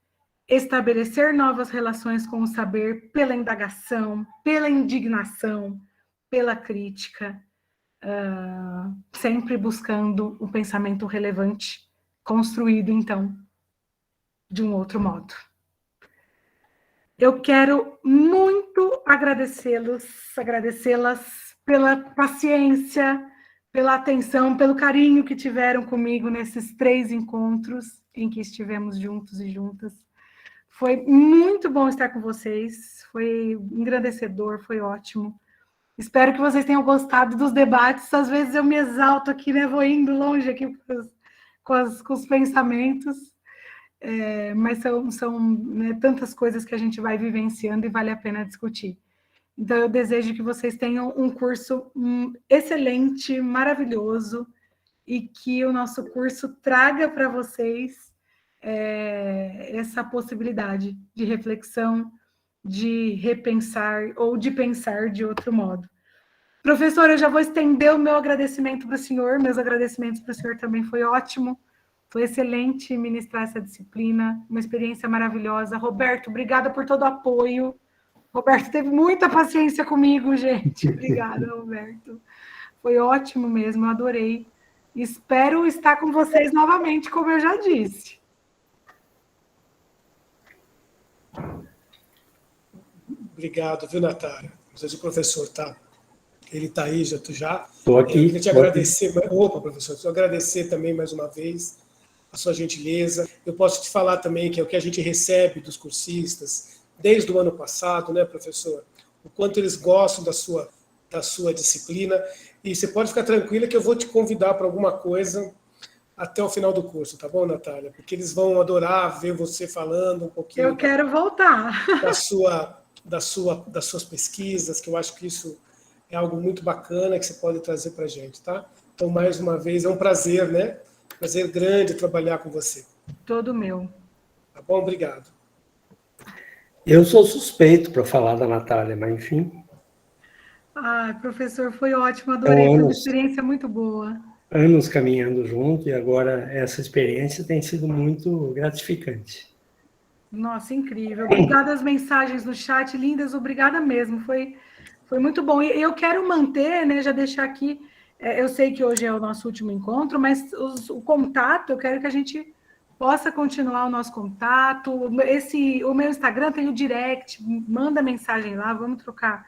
estabelecer novas relações com o saber pela indagação, pela indignação, pela crítica, sempre buscando um pensamento relevante, construído, então, de um outro modo. Eu quero muito agradecê-las pela paciência, pela atenção, pelo carinho que tiveram comigo nesses 3 encontros em que estivemos juntos e juntas. Foi muito bom estar com vocês, foi engrandecedor, foi ótimo. Espero que vocês tenham gostado dos debates. Às vezes eu me exalto aqui, né? Vou indo longe aqui com os pensamentos, mas são né, tantas coisas que a gente vai vivenciando e vale a pena discutir. Então, eu desejo que vocês tenham um curso excelente, maravilhoso, e que o nosso curso traga para vocês essa possibilidade de reflexão, de repensar ou de pensar de outro modo. Professor, eu já vou estender o meu agradecimento para o senhor, meus agradecimentos para o senhor também, foi ótimo, foi excelente ministrar essa disciplina, uma experiência maravilhosa. Roberto, obrigada por todo o apoio. Roberto teve muita paciência comigo, gente. Obrigada, Roberto. Foi ótimo mesmo, eu adorei. Espero estar com vocês novamente, como eu já disse. Obrigado, viu, Natália? Não sei se o professor está. Ele está aí, já. Estou aqui. Eu queria te agradecer. Opa, professor, eu agradecer também mais uma vez a sua gentileza. Eu posso te falar também que é o que a gente recebe dos cursistas desde o ano passado, né, professor? O quanto eles gostam da sua disciplina. E você pode ficar tranquila que eu vou te convidar para alguma coisa até o final do curso, tá bom, Natália? Porque eles vão adorar ver você falando um pouquinho. Eu quero voltar. Das suas pesquisas, que eu acho que isso é algo muito bacana que você pode trazer para a gente, tá? Então, mais uma vez, é um prazer, né? Prazer grande trabalhar com você. Todo meu. Tá bom? Obrigado. Eu sou suspeito para falar da Natália, mas enfim. Professor, foi ótimo, adorei, foi uma experiência muito boa. Anos caminhando junto e agora essa experiência tem sido muito gratificante. Nossa, incrível. Obrigada às mensagens no chat, lindas, obrigada mesmo, foi muito bom. E eu quero manter, né, já deixar aqui, eu sei que hoje é o nosso último encontro, mas o contato, eu quero que a gente possa continuar o nosso contato. O meu Instagram tem o direct, manda mensagem lá, vamos trocar.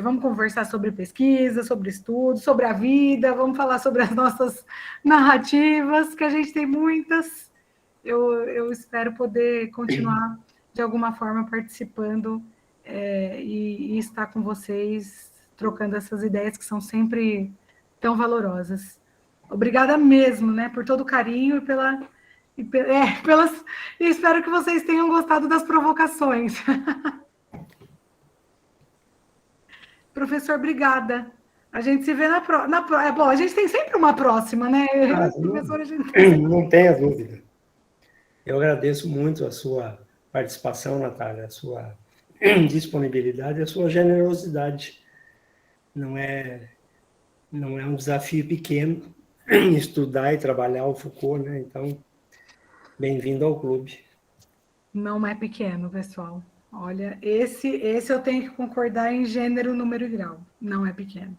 Vamos conversar sobre pesquisa, sobre estudo, sobre a vida, vamos falar sobre as nossas narrativas, que a gente tem muitas. Eu espero poder continuar, de alguma forma, participando e estar com vocês, trocando essas ideias que são sempre tão valorosas. Obrigada mesmo, né, por todo o carinho e espero que vocês tenham gostado das provocações. Professor, obrigada. A gente se vê na próxima. Bom, a gente tem sempre uma próxima, né? Professor, a gente não tenha dúvida. Eu agradeço muito a sua participação, Natália, a sua disponibilidade, a sua generosidade. Não é um desafio pequeno estudar e trabalhar o Foucault, né? Então, bem-vindo ao clube. Não é pequeno, pessoal. Olha, esse eu tenho que concordar em gênero, número e grau. Não é pequeno.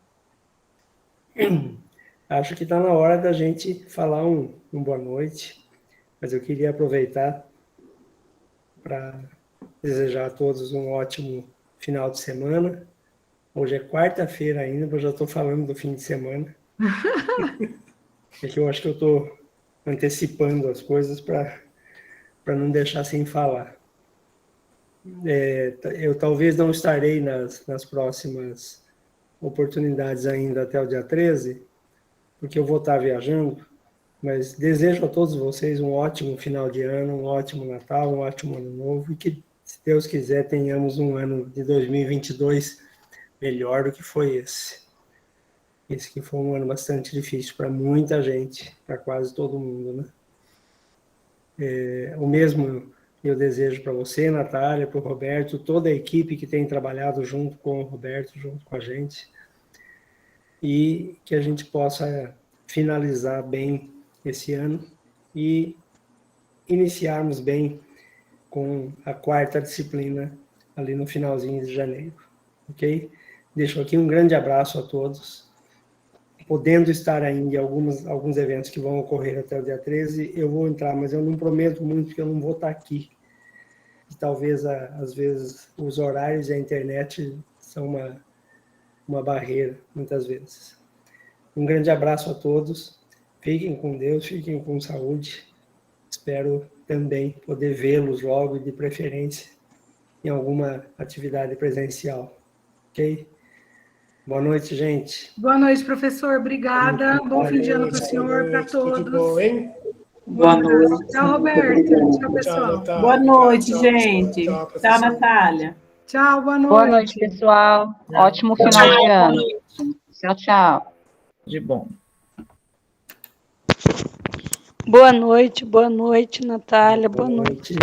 Acho que está na hora da gente falar um boa noite, mas eu queria aproveitar para desejar a todos um ótimo final de semana. Hoje é quarta-feira ainda, mas já estou falando do fim de semana. É que eu acho que eu estou antecipando as coisas para não deixar sem falar. Eu talvez não estarei nas próximas oportunidades ainda até o dia 13, porque eu vou estar viajando, mas desejo a todos vocês um ótimo final de ano, um ótimo Natal, um ótimo Ano Novo, e que, se Deus quiser, tenhamos um ano de 2022 melhor do que foi esse. Esse que foi um ano bastante difícil para muita gente, para quase todo mundo, né? O mesmo eu desejo para você, Natália, para o Roberto, toda a equipe que tem trabalhado junto com o Roberto, junto com a gente, e que a gente possa finalizar bem esse ano e iniciarmos bem com a 4ª disciplina ali no finalzinho de janeiro, ok? Deixo aqui um grande abraço a todos. Podendo estar ainda em alguns eventos que vão ocorrer até o dia 13, eu vou entrar, mas eu não prometo muito que eu não vou estar aqui. que talvez, às vezes, os horários e a internet são uma barreira, muitas vezes. Um grande abraço a todos. Fiquem com Deus, fiquem com saúde. Espero também poder vê-los logo, de preferência, em alguma atividade presencial. Ok? Boa noite, gente. Boa noite, professor. Obrigada. Bom fim de ano para o senhor, para todos. Tudo bom, hein? Boa noite. Tchau, Roberto. Tchau, pessoal. Tchau, Boa noite, tchau, gente. tchau, Tchau, Natália. Tchau, boa noite. Boa noite, pessoal. Ótimo final de ano. Tchau, tchau. De bom. Boa noite, Natália. Boa noite.